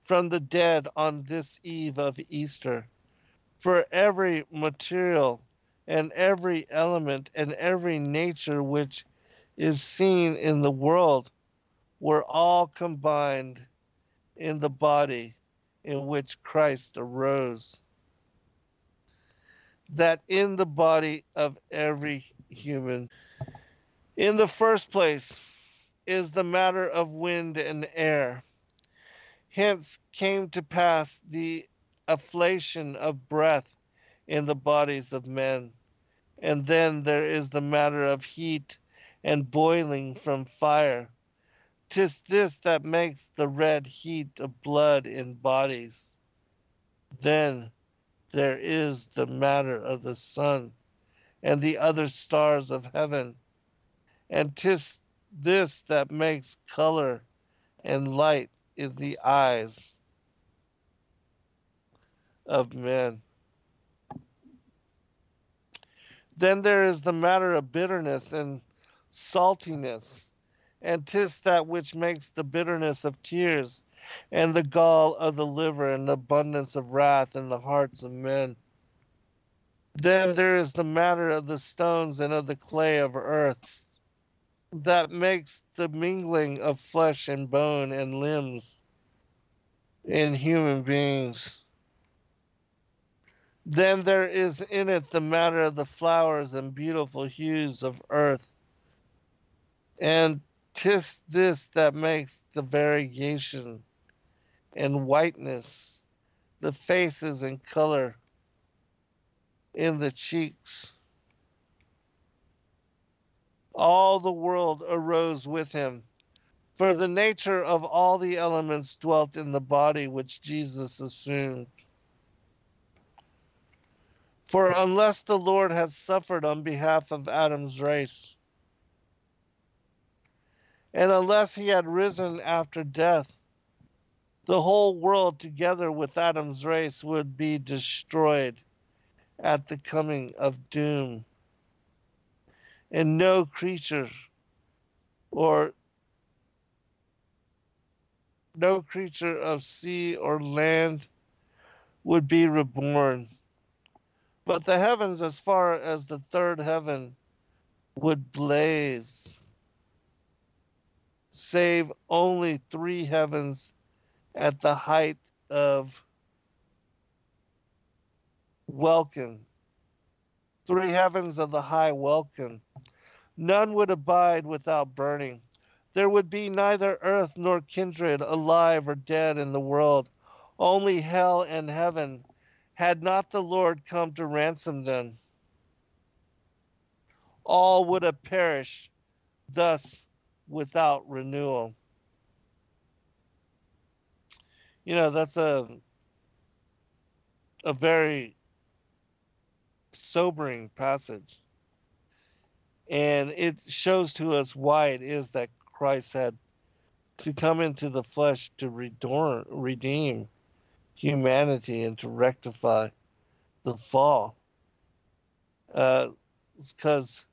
from the dead on this eve of Easter. For every material and every element and every nature which is seen in the world were all combined in the body in which Christ arose. That in the body of every human, in the first place, is the matter of wind and air. Hence came to pass the afflation of breath in the bodies of men. And then there is the matter of heat and boiling from fire. 'Tis this that makes the red heat of blood in bodies. Then there is the matter of the sun and the other stars of heaven. And 'tis this that makes color and light in the eyes of men. Then there is the matter of bitterness and saltiness, and 'tis that which makes the bitterness of tears, and the gall of the liver, and the abundance of wrath in the hearts of men. Then there is the matter of the stones and of the clay of earth, that makes the mingling of flesh and bone and limbs in human beings. Then there is in it the matter of the flowers and beautiful hues of earth, and 'tis this that makes the variegation and whiteness, the faces and color in the cheeks. All the world arose with him, for the nature of all the elements dwelt in the body which Jesus assumed. For unless the Lord had suffered on behalf of Adam's race, and unless he had risen after death, the whole world together with Adam's race would be destroyed at the coming of doom, and no creature or no creature of sea or land would be reborn. But the heavens, as far as the third heaven, would blaze, save only three heavens at the height of welkin, three heavens of the high welkin. None would abide without burning. There would be neither earth nor kindred, alive or dead in the world, only hell and heaven, had not the Lord come to ransom them. All would have perished thus without renewal. That's a very sobering passage. And it shows to us why it is that Christ had to come into the flesh to redeem humanity and to rectify the fall. Because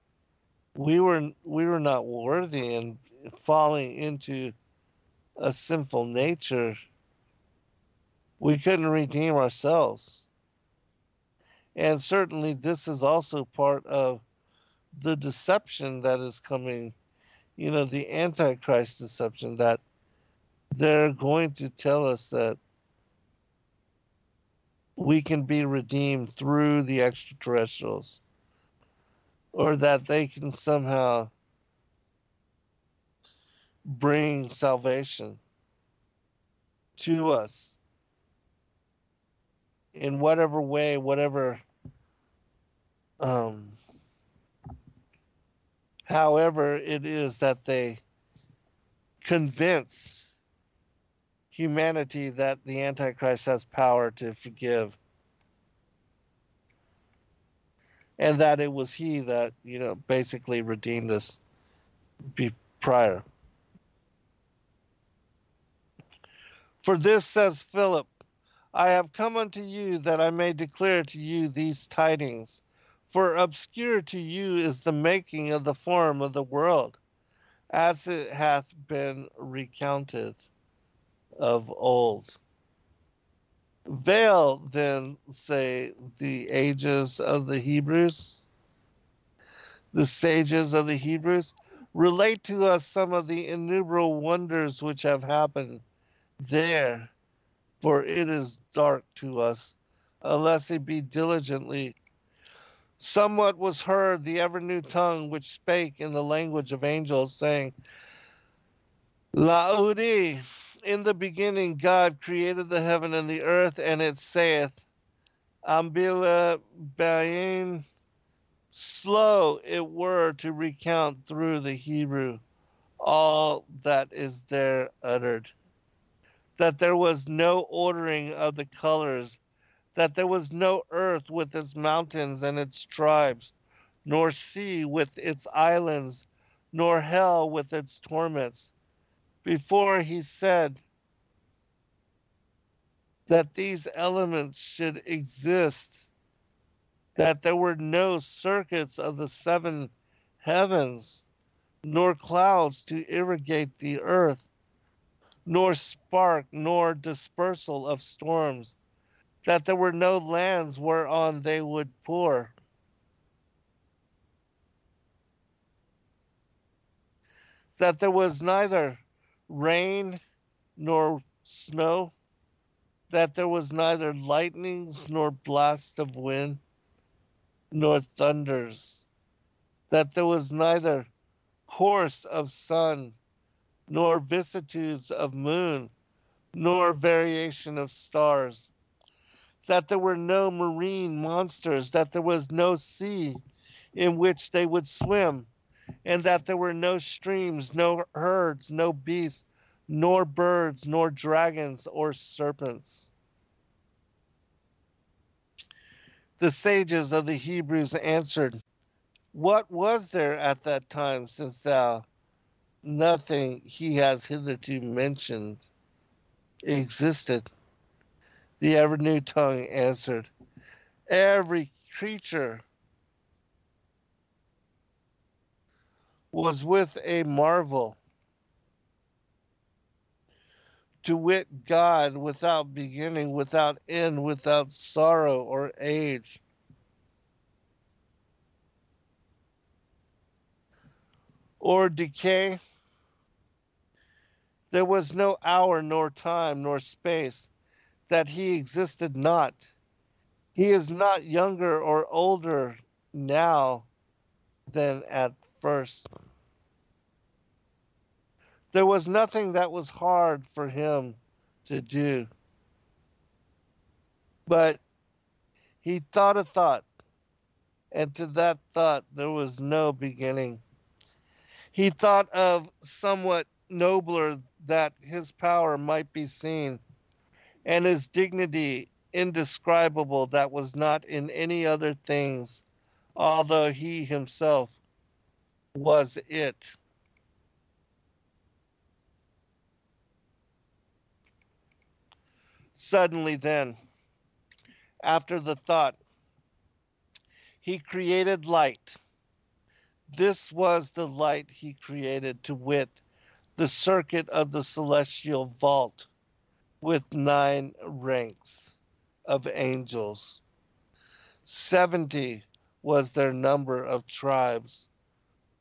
we were not worthy, and falling into a sinful nature, we couldn't redeem ourselves. And certainly this is also part of the deception that is coming, the Antichrist deception, that they're going to tell us that we can be redeemed through the extraterrestrials, or that they can somehow bring salvation to us in whatever way, whatever, um, however it is that they convince humanity that the Antichrist has power to forgive, and that it was he that, basically redeemed us prior. For this, says Philip, I have come unto you that I may declare to you these tidings. For obscure to you is the making of the form of the world, as it hath been recounted of old. Veil, then, say the ages of the Hebrews, the sages of the Hebrews, relate to us some of the innumerable wonders which have happened there, for it is dark to us, unless it be diligently. Somewhat was heard the Evernew tongue which spake in the language of angels, saying, Laudi, in the beginning God created the heaven and the earth, and it saith, Ambila Bain, slow it were to recount through the Hebrew all that is there uttered, that there was no ordering of the colors, that there was no earth with its mountains and its tribes, nor sea with its islands, nor hell with its torments, before he said that these elements should exist that there were no circuits of the seven heavens, nor clouds to irrigate the earth, nor spark, nor dispersal of storms, that there were no lands whereon they would pour, that there was neither rain nor snow, that there was neither lightnings nor blast of wind, nor thunders, that there was neither course of sun, nor vicissitudes of moon, nor variation of stars, that there were no marine monsters, that there was no sea in which they would swim, and that there were no streams, no herds, no beasts, nor birds, nor dragons or serpents. The sages of the Hebrews answered, what was there at that time, since thou nothing he has hitherto mentioned existed? The Evernew tongue answered, every creature was with a marvel, to wit, God without beginning, without end, without sorrow or age, or decay. There was no hour, nor time, nor space, that he existed not. He is not younger or older now than at first. There was nothing that was hard for him to do, but he thought a thought, and to that thought there was no beginning. He thought of somewhat nobler, that his power might be seen, and his dignity indescribable, that was not in any other things, although he himself was it. Suddenly, then, after the thought, he created light. This was the light he created, to wit, the circuit of the celestial vault, with 9 ranks of angels. 70 was their number of tribes,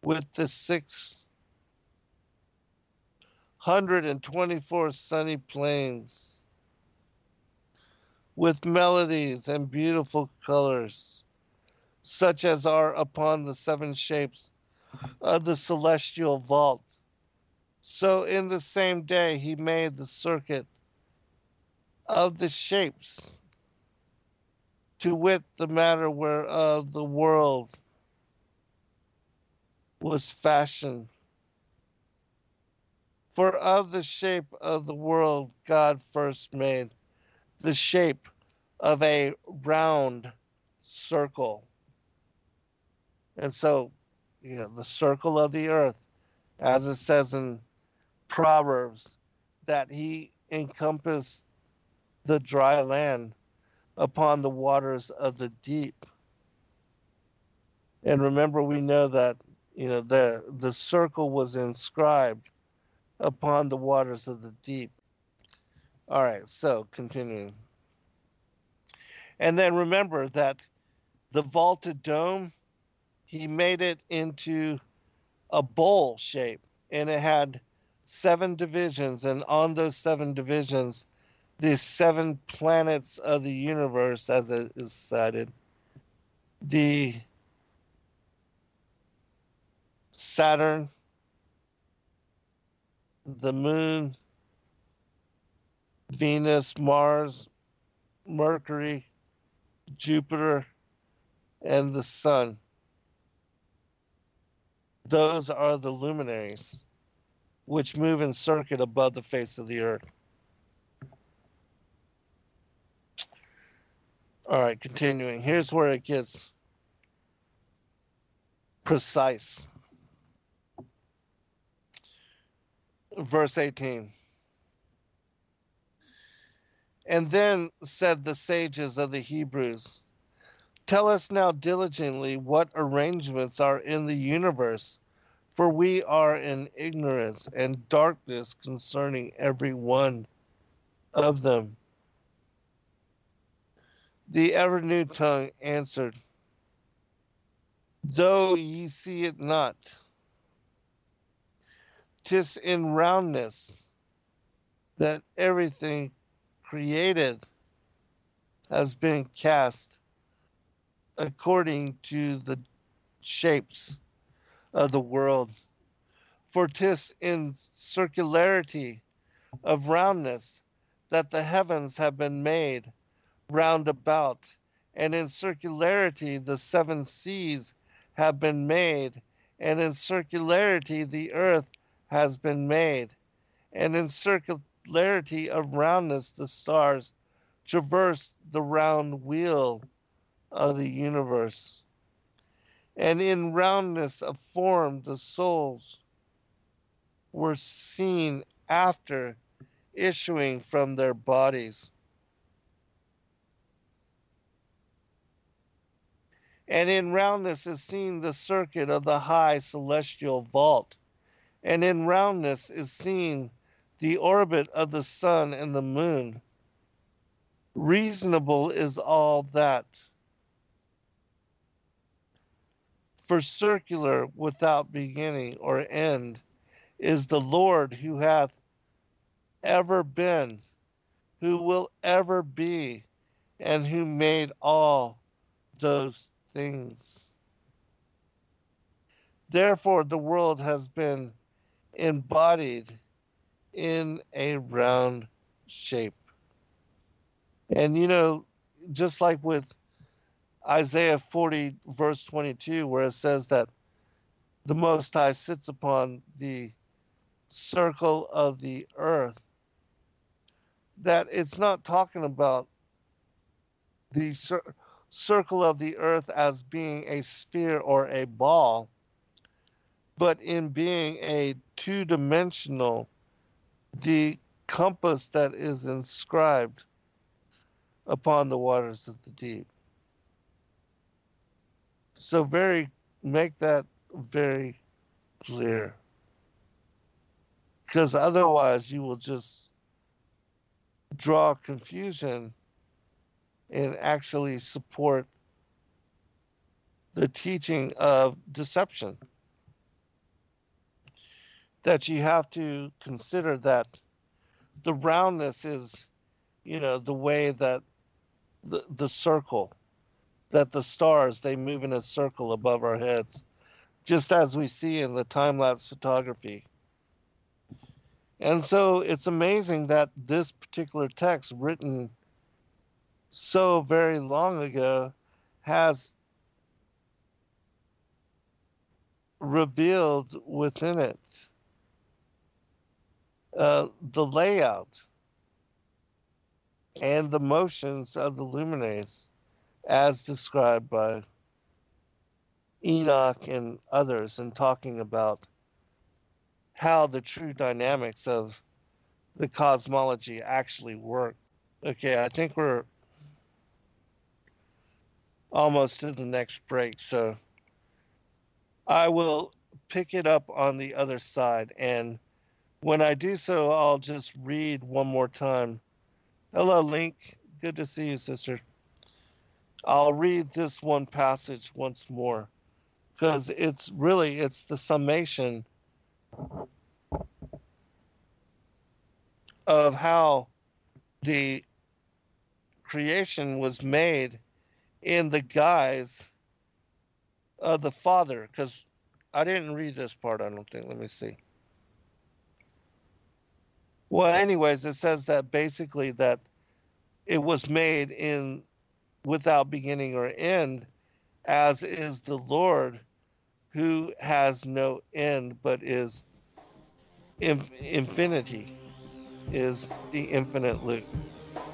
with the 624 sunny plains, with melodies and beautiful colors, such as are upon the 7 shapes of the celestial vault. So in the same day he made the circuit of the shapes, to wit, the matter whereof the world was fashioned. For of the shape of the world God first made the shape of a round circle. And so, the circle of the earth, as it says in Proverbs, that he encompassed the dry land upon the waters of the deep. And remember, we know that the circle was inscribed upon the waters of the deep. All right, so continuing. And then remember that the vaulted dome, he made it into a bowl shape, and it had 7 divisions, and on those 7 divisions, the 7 planets of the universe, as it is cited, the Saturn, the moon, Venus, Mars, Mercury, Jupiter, and the sun. Those are the luminaries which move in circuit above the face of the earth. All right, continuing. Here's where it gets precise. Verse 18. And then said the sages of the Hebrews, Tell us now diligently what arrangements are in the universe, for we are in ignorance and darkness concerning every one of them. The Evernew tongue answered, Though ye see it not, 'tis in roundness that everything created has been cast according to the shapes of the world. For 'tis in circularity of roundness that the heavens have been made round about, and in circularity the seven seas have been made, and in circularity the earth has been made, and in circularity of roundness the stars traverse the round wheel of the universe. And in roundness of form the souls were seen after issuing from their bodies. And in roundness is seen the circuit of the high celestial vault. And in roundness is seen the orbit of the sun and the moon. Reasonable is all that. For circular without beginning or end is the Lord who hath ever been, who will ever be, and who made all those things. Therefore, the world has been embodied in a round shape. And just like with Isaiah 40, verse 22, where it says that the Most High sits upon the circle of the earth, that it's not talking about the circle of the earth as being a sphere or a ball, but in being a two-dimensional, the compass that is inscribed upon the waters of the deep. So make that very clear, because otherwise you will just draw confusion and actually support the teaching of deception. That you have to consider that the roundness is, the way that the circle, that the stars, they move in a circle above our heads, just as we see in the time-lapse photography. And so it's amazing that this particular text, written so very long ago, has revealed within it the layout and the motions of the luminaries as described by Enoch and others, and talking about how the true dynamics of the cosmology actually work. Okay, I think we're almost to the next break, so I will pick it up on the other side. And when I do so, I'll just read one more time. Hello, Link. Good to see you, sister. I'll read this one passage once more, because it's the summation of how the creation was made in the guise of the Father. Because I didn't read this part, I don't think. Let me see. Well, anyways, it says that basically that it was made in without beginning or end, as is the Lord, who has no end but is infinity, is the infinite loop.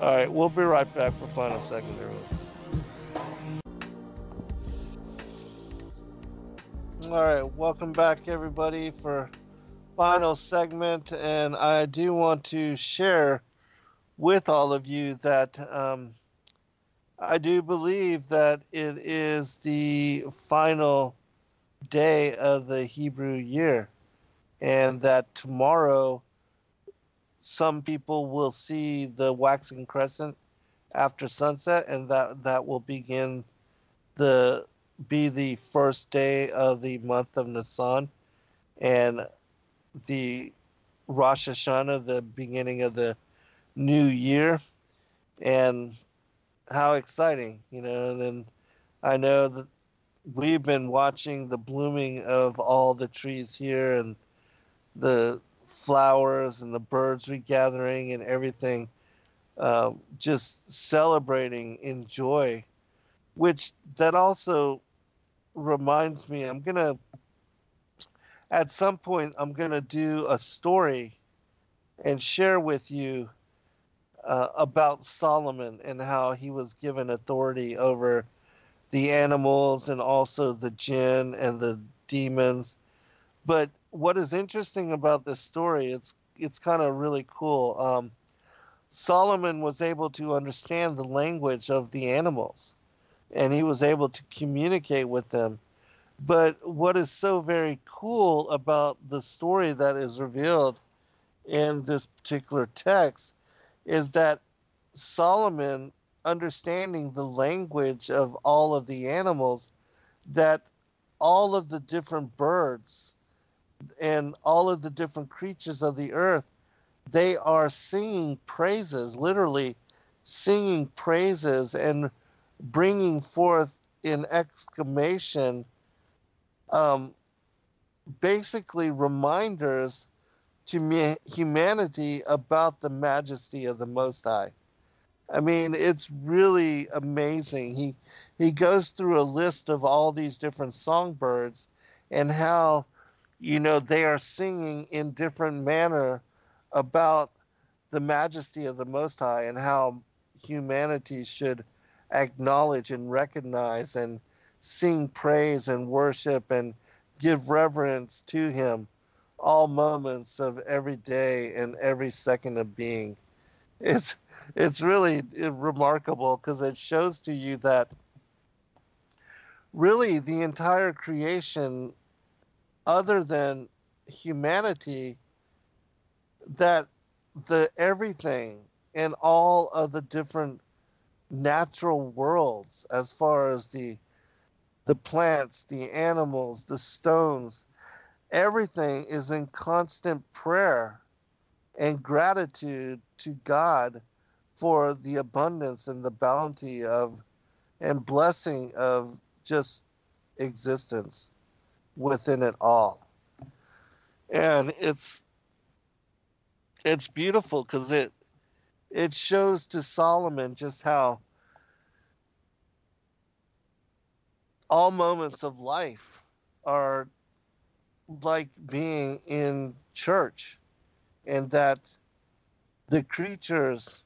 All right, we'll be right back for final segment, everyone. All right, welcome back, everybody, for final segment. And I do want to share with all of you that I do believe that it is the final day of the Hebrew year, and that tomorrow some people will see the waxing crescent after sunset, and that will the be the first day of the month of Nisan, and the Rosh Hashanah, the beginning of the new year. And how exciting, And then I know that we've been watching the blooming of all the trees here, and the flowers and the birds regathering and everything, just celebrating in joy, which that also reminds me, at some point, I'm going to do a story and share with you about Solomon and how he was given authority over the animals and also the jinn and the demons. But what is interesting about this story, it's kind of really cool. Solomon was able to understand the language of the animals, and he was able to communicate with them. But what is so very cool about the story that is revealed in this particular text is that Solomon, understanding the language of all of the animals, that all of the different birds and all of the different creatures of the earth, they are singing praises, literally singing praises and bringing forth in exclamation, um, basically reminders to humanity about the majesty of the Most High. I mean, it's really amazing. He goes through a list of all these different songbirds and how, they are singing in different manner about the majesty of the Most High and how humanity should acknowledge and recognize and sing praise and worship and give reverence to him all moments of every day and every second of being. It's it's really remarkable because it shows to you that really the entire creation, other than humanity, that the everything and all of the different natural worlds, as far as the plants, the animals, the stones, everything is in constant prayer and gratitude to God for the abundance and the bounty of and blessing of just existence within it all. And it's beautiful because it shows to Solomon just how all moments of life are like being in church, and that the creatures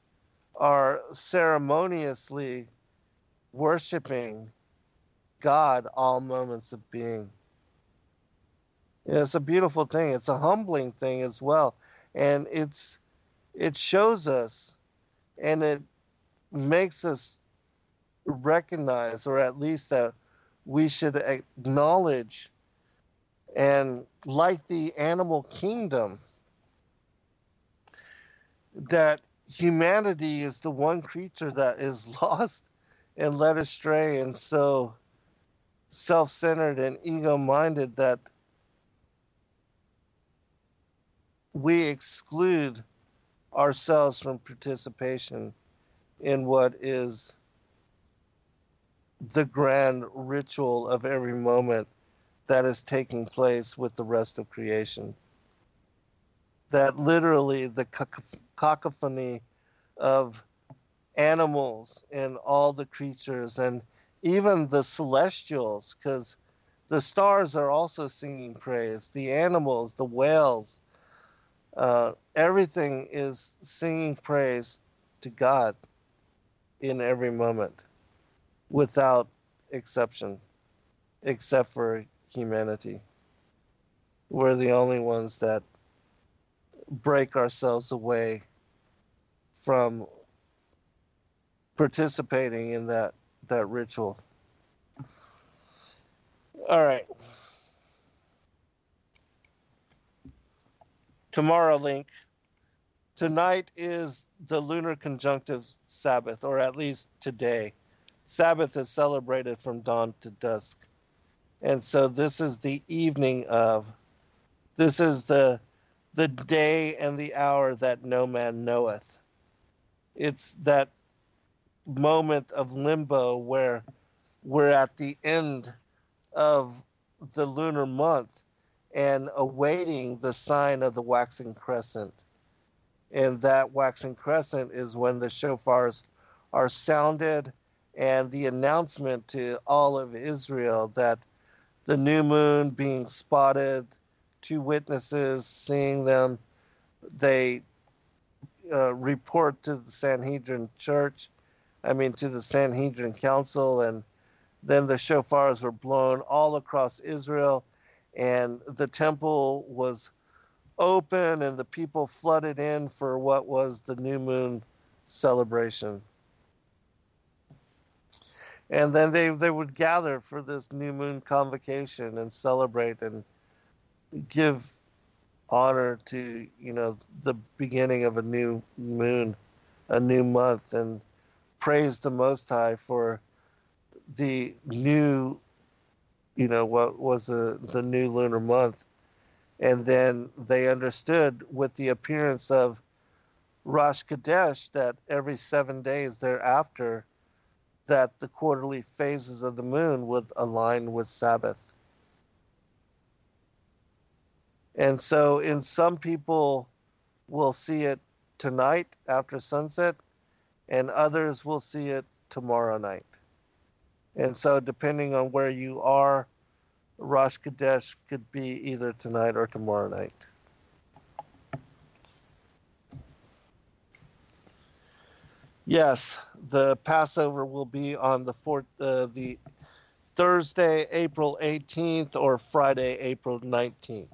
are ceremoniously worshiping God all moments of being. It's a beautiful thing. It's a humbling thing as well. And it shows us, and it makes us recognize, or at least that we should acknowledge, and like the animal kingdom, that humanity is the one creature that is lost and led astray and so self-centered and ego-minded that we exclude ourselves from participation in what is the grand ritual of every moment that is taking place with the rest of creation. That literally the cacophony of animals and all the creatures and even the celestials, because the stars are also singing praise, the animals, the whales, everything is singing praise to God in every moment without exception, except for humanity. We're the only ones that break ourselves away from participating in that ritual. All right. Tomorrow link. Tonight is the lunar conjunctive Sabbath, or at least today. Sabbath is celebrated from dawn to dusk. And so this is the evening of, this is the day and the hour that no man knoweth. It's that moment of limbo where we're at the end of the lunar month and awaiting the sign of the waxing crescent. And that waxing crescent is when the shofars are sounded and the announcement to all of Israel that the new moon being spotted, two witnesses seeing them, they report to the Sanhedrin church, to the Sanhedrin council, and then the shofars were blown all across Israel, and the temple was open, and the people flooded in for what was the new moon celebration. And then they would gather for this new moon convocation and celebrate and give honor to, the beginning of a new moon, a new month, and praise the Most High for the new, what was the new lunar month. And then they understood with the appearance of Rosh Chodesh that every 7 days thereafter, that the quarterly phases of the moon would align with Sabbath. And so in some people will see it tonight after sunset, and others will see it tomorrow night. And so depending on where you are, Rosh Chodesh could be either tonight or tomorrow night. Yes, the Passover will be on the Thursday, April 18th, or Friday, April 19th.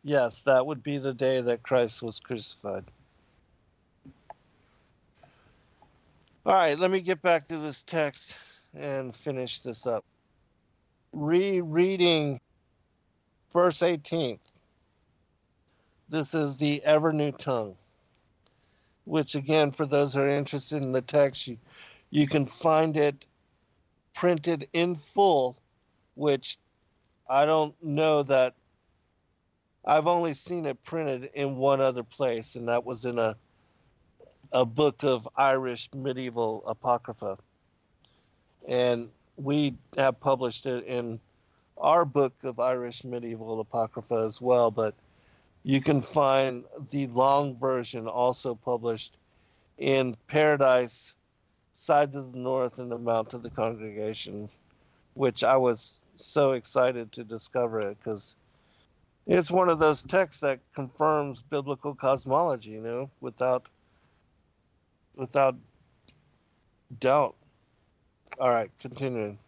Yes, that would be the day that Christ was crucified. All right, let me get back to this text and finish this up. Rereading verse 18th. This is the Evernew tongue, which again, for those who are interested in the text, you can find it printed in full, which I don't know that I've only seen it printed in one other place, and that was in a book of Irish medieval apocrypha. And we have published it in our book of Irish medieval apocrypha as well, but you can find the long version also published in Paradise, Sides of the North, and the Mount of the Congregation, which I was so excited to discover it because it's one of those texts that confirms biblical cosmology, without doubt. All right, continuing.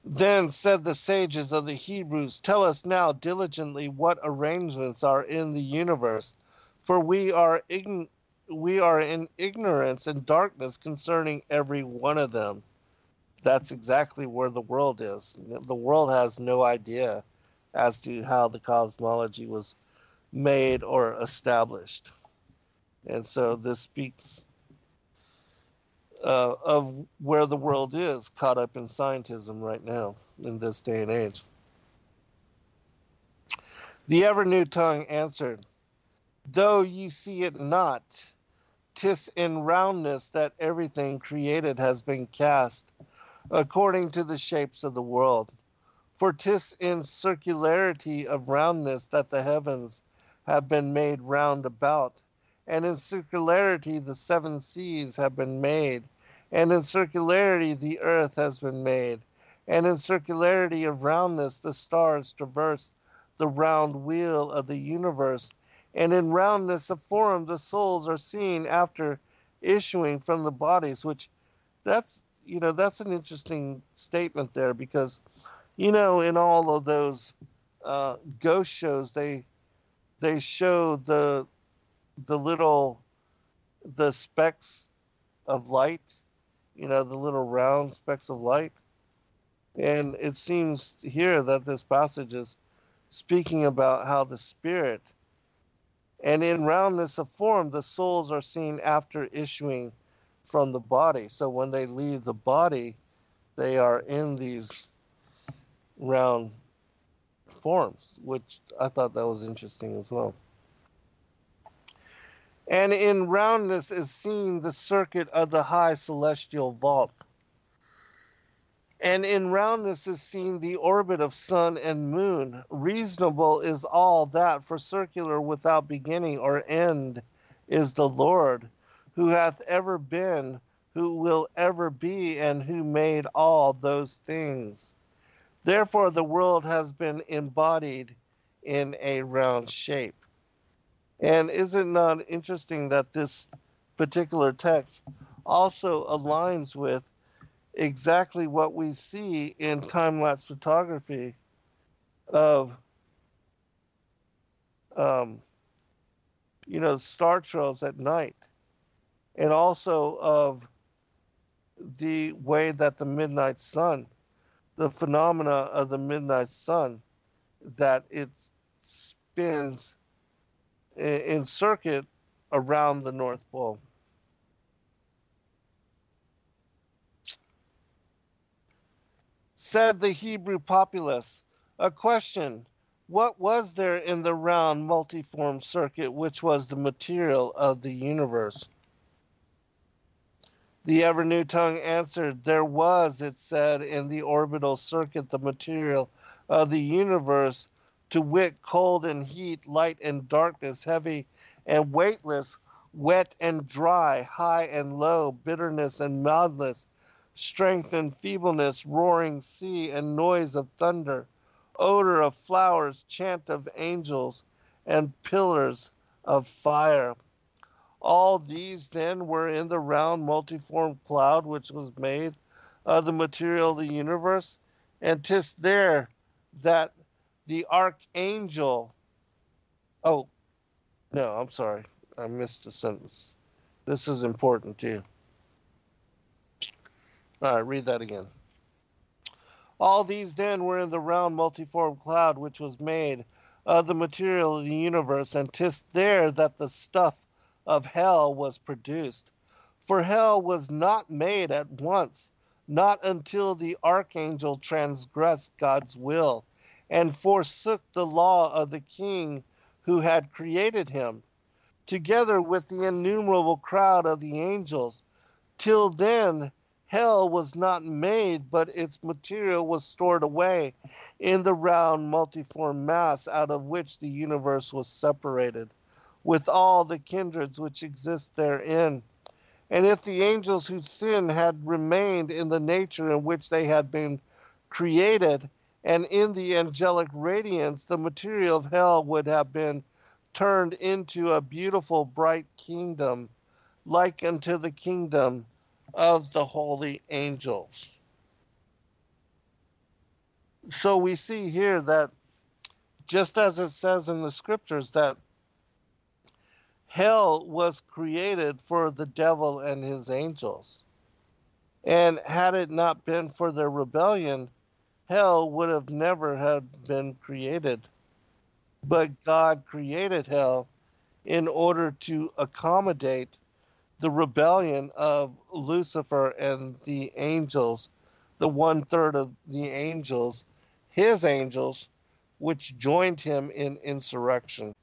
Then said the sages of the Hebrews, tell us now diligently what arrangements are in the universe, for we are in ignorance and darkness concerning every one of them. That's exactly where the world is. The world has no idea as to how the cosmology was made or established. And so this speaks of where the world is, caught up in scientism right now in this day and age. The Evernew tongue answered, though ye see it not, 'tis in roundness that everything created has been cast according to the shapes of the world. For 'tis in circularity of roundness that the heavens have been made round about, and in circularity the seven seas have been made, and in circularity the earth has been made, and in circularity of roundness the stars traverse the round wheel of the universe, and in roundness of form the souls are seen after issuing from the bodies. Which that's an interesting statement there, because in all of those ghost shows, they they show the the specks of light, the little round specks of light. And it seems here that this passage is speaking about how the spirit, and in roundness of form, the souls are seen after issuing from the body. So when they leave the body, they are in these round forms, which I thought that was interesting as well. And in roundness is seen the circuit of the high celestial vault. And in roundness is seen the orbit of sun and moon. Reasonable is all that, for circular without beginning or end is the Lord, who hath ever been, who will ever be, and who made all those things. Therefore the world has been embodied in a round shape. And is it not interesting that this particular text also aligns with exactly what we see in time-lapse photography of, um, star trails at night, and also of the way that the midnight sun, the phenomena of the midnight sun, that it spins in circuit around the North Pole. Said the Hebrew populace, a question, what was there in the round multiform circuit which was the material of the universe? The Evernew tongue answered, there was, it said, in the orbital circuit the material of the universe, to wit, cold and heat, light and darkness, heavy and weightless, wet and dry, high and low, bitterness and mildness, strength and feebleness, roaring sea and noise of thunder, odor of flowers, chant of angels, and pillars of fire. All these then were in the round multiform cloud which was made of the material of the universe, and 'tis there that the archangel, oh, no, I'm sorry, I missed a sentence. This is important too. All right, read that again. All these then were in the round multiform cloud which was made of the material of the universe, and 'tis there that the stuff of hell was produced. For hell was not made at once, not until the archangel transgressed God's will, and forsook the law of the king who had created him, together with the innumerable crowd of the angels. Till then, hell was not made, but its material was stored away in the round multiform mass out of which the universe was separated, with all the kindreds which exist therein. And if the angels whose sin had remained in the nature in which they had been created, and in the angelic radiance, the material of hell would have been turned into a beautiful bright kingdom, like unto the kingdom of the holy angels. So we see here that, just as it says in the scriptures, that hell was created for the devil and his angels. And had it not been for their rebellion, hell would have never have been created. But God created hell in order to accommodate the rebellion of Lucifer and the angels, the 1/3 of the angels, his angels, which joined him in insurrection.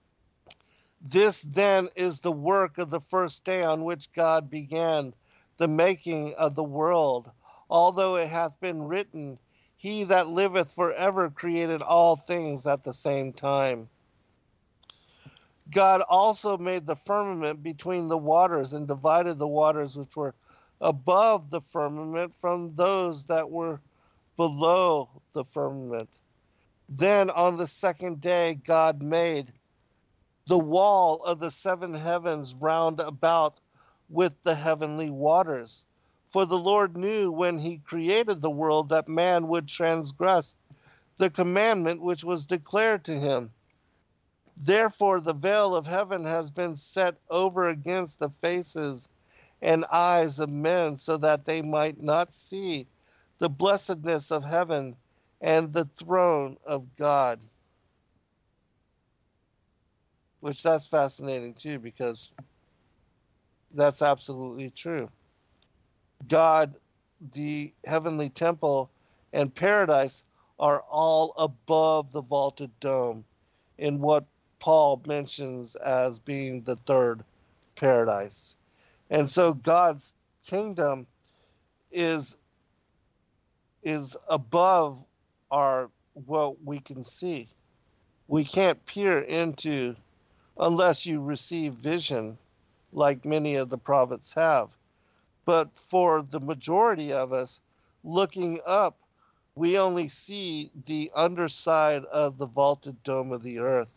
This then is the work of the first day on which God began the making of the world. Although it hath been written, he that liveth forever created all things at the same time. God also made the firmament between the waters, and divided the waters which were above the firmament from those that were below the firmament. Then on the second day God made the wall of the seven heavens round about with the heavenly waters. For the Lord knew when he created the world that man would transgress the commandment which was declared to him. Therefore, the veil of heaven has been set over against the faces and eyes of men, so that they might not see the blessedness of heaven and the throne of God. Which that's fascinating too, because that's absolutely true. God, the heavenly temple, and paradise are all above the vaulted dome in what Paul mentions as being the third paradise. And so God's kingdom is above our what we can see. We can't peer into unless you receive vision like many of the prophets have. But for the majority of us, looking up, we only see the underside of the vaulted dome of the earth.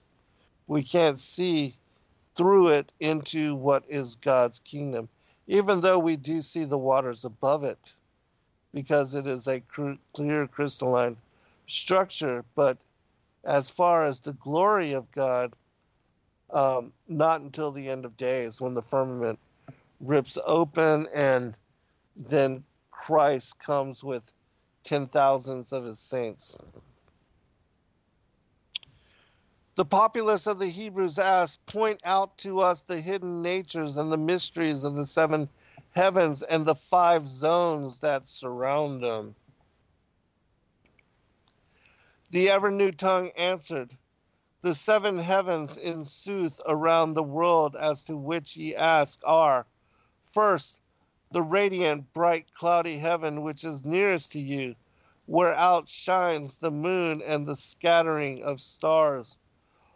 We can't see through it into what is God's kingdom, even though we do see the waters above it, because it is a clear crystalline structure. But as far as the glory of God, not until the end of days when the firmament rips open and then Christ comes with 10,000s of his saints. The populace of the Hebrews asked, "Point out to us the hidden natures and the mysteries of the seven heavens and the five zones that surround them." The Evernew tongue answered, "The seven heavens in sooth around the world as to which ye ask are, first, the radiant, bright, cloudy heaven which is nearest to you, where outshines the moon and the scattering of stars.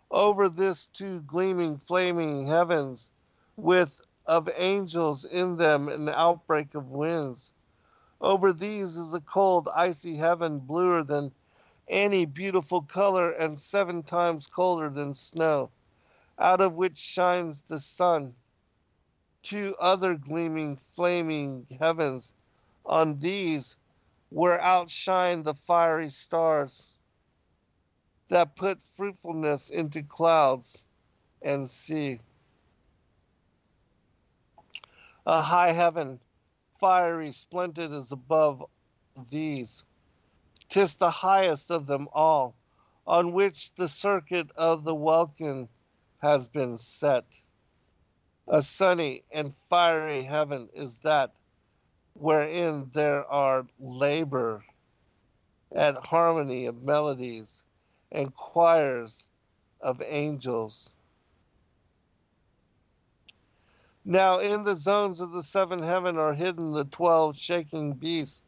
Over this two gleaming, flaming heavens, with of angels in them an outbreak of winds. Over these is a cold, icy heaven, bluer than any beautiful color and 7 times colder than snow, out of which shines the sun. Two other gleaming, flaming heavens. On these, where outshine the fiery stars that put fruitfulness into clouds and sea. A high heaven, fiery, splendid, is above these. 'Tis the highest of them all, on which the circuit of the welkin has been set. A sunny and fiery heaven is that wherein there are labor and harmony of melodies and choirs of angels. Now in the zones of the seven heaven are hidden the 12 shaking beasts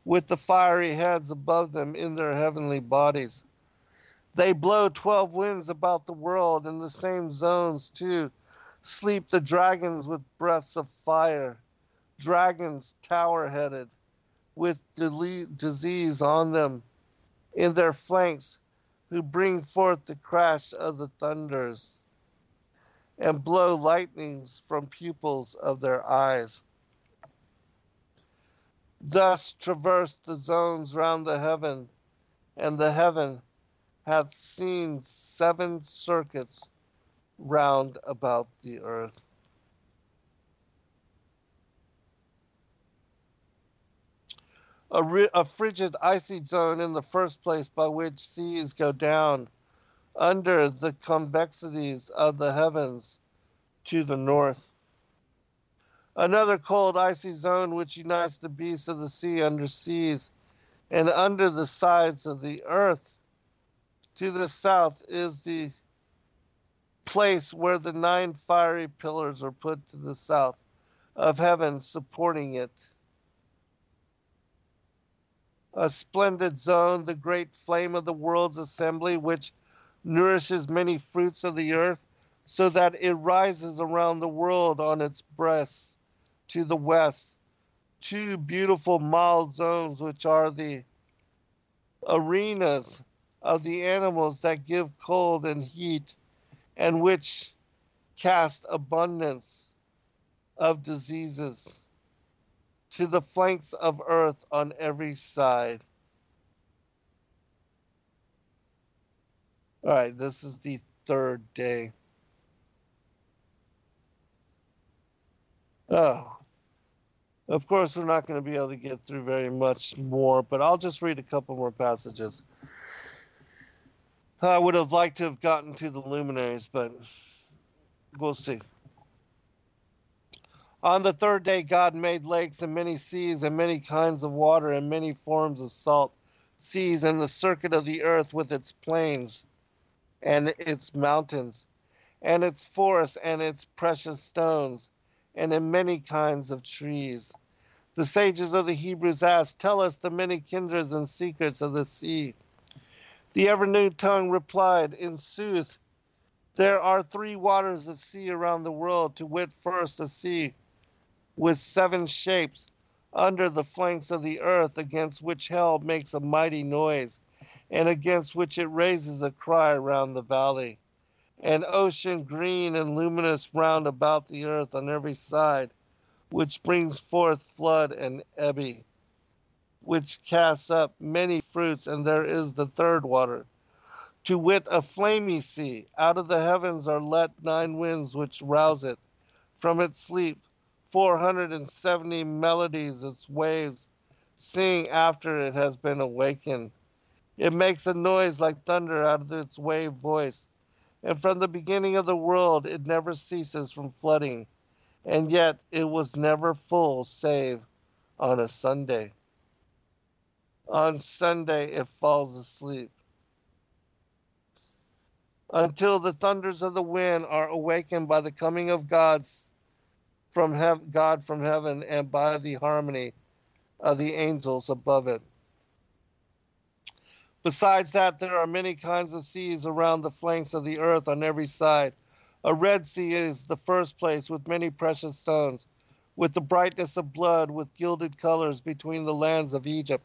with the fiery heads above them in their heavenly bodies. They blow 12 winds about the world. In the same zones too sleep the dragons with breaths of fire, dragons tower-headed, with disease on them in their flanks, who bring forth the crash of the thunders and blow lightnings from pupils of their eyes. Thus traverse the zones round the heaven, and the heaven hath seen 7 circuits round about the earth. A frigid, icy zone in the first place, by which seas go down under the convexities of the heavens to the north. Another cold, icy zone which unites the beasts of the sea under seas and under the sides of the earth. To the south is the place where the 9 fiery pillars are put to the south of heaven, supporting it. A splendid zone, the great flame of the world's assembly, which nourishes many fruits of the earth, so that it rises around the world on its breast to the west. 2 beautiful mild zones, which are the arenas of the animals that give cold and heat, and which cast abundance of diseases to the flanks of earth on every side. All right, this is the third day. Oh, of course, we're not going to be able to get through very much more, but I'll just read a couple more passages. I would have liked to have gotten to the luminaries, but we'll see. On the third day, God made lakes and many seas and many kinds of water and many forms of salt seas and the circuit of the earth with its plains and its mountains and its forests and its precious stones and in many kinds of trees. The sages of the Hebrews asked, "Tell us the many kindreds and secrets of the sea." The Evernew tongue replied, "In sooth, there are 3 waters of sea around the world, to wit, first a sea with 7 shapes under the flanks of the earth, against which hell makes a mighty noise, and against which it raises a cry round the valley. An ocean green and luminous round about the earth on every side, which brings forth flood and ebby, which casts up many fruits, and there is the third water, to wit, a flamy sea. Out of the heavens are let 9 winds, which rouse it from its sleep. 470 melodies its waves sing after it has been awakened. It makes a noise like thunder out of its wave voice, and from the beginning of the world it never ceases from flooding, and yet it was never full save on a Sunday. On Sunday it falls asleep, until the thunders of the wind are awakened by the coming of God from heaven, and by the harmony of the angels above it. Besides that, there are many kinds of seas around the flanks of the earth on every side. A red sea is the first place, with many precious stones, with the brightness of blood, with gilded colors, between the lands of Egypt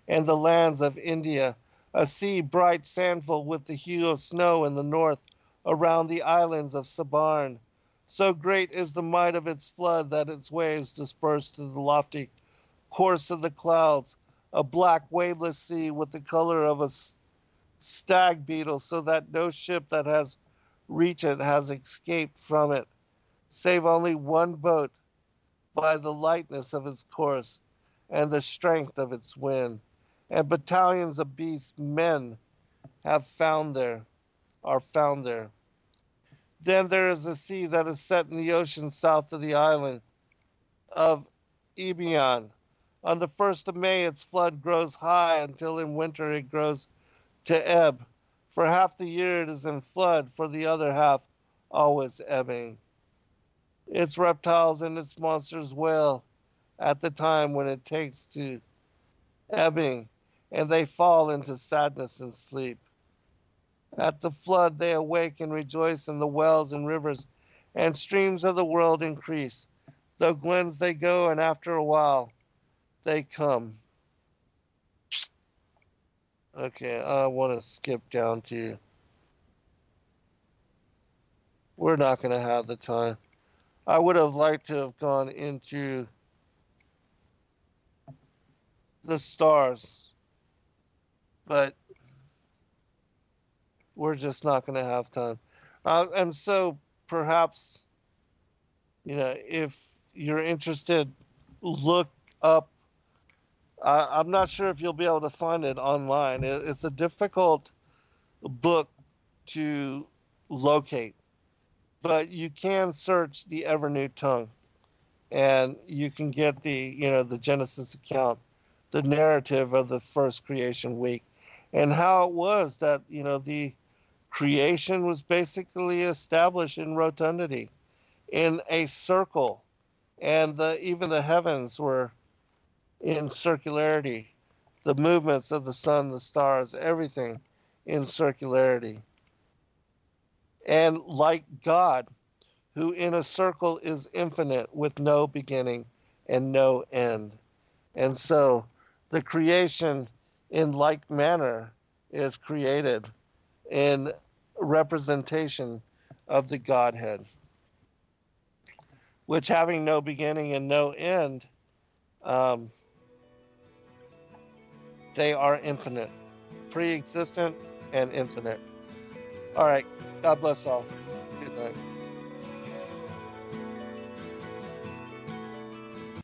and the lands of India. A sea bright sandful, with the hue of snow in the north, around the islands of Sabarn. So great is the might of its flood that its waves disperse to the lofty course of the clouds. A black waveless sea with the color of a stag beetle, so that no ship that has reached it has escaped from it, save only one boat, by the lightness of its course and the strength of its wind. And battalions of beasts, men, are found there. Then there is a sea that is set in the ocean south of the island of Ebion. On the 1st of May, its flood grows high until in winter it grows to ebb. For half the year it is in flood, for the other half always ebbing. Its reptiles and its monsters wail at the time when it takes to ebbing, and they fall into sadness and sleep. At the flood they awake and rejoice, and the wells and rivers and streams of the world increase. Though glens they go, and after a while they come. Okay, I want to skip down to. We're not going to have the time. I would have liked to have gone into the stars, but we're just not going to have time. And so perhaps, if you're interested, look up. I'm not sure if you'll be able to find it online. It's a difficult book to locate, but you can search the Evernew tongue, and you can get the Genesis account, the narrative of the first creation week, and how it was that the creation was basically established in rotundity, in a circle, and even the heavens were in circularity, the movements of the sun, the stars, everything in circularity. And like God, who in a circle is infinite with no beginning and no end. And so the creation in like manner is created in representation of the Godhead, which having no beginning and no end, they are infinite, preexistent and infinite. All right. God bless all. Good night.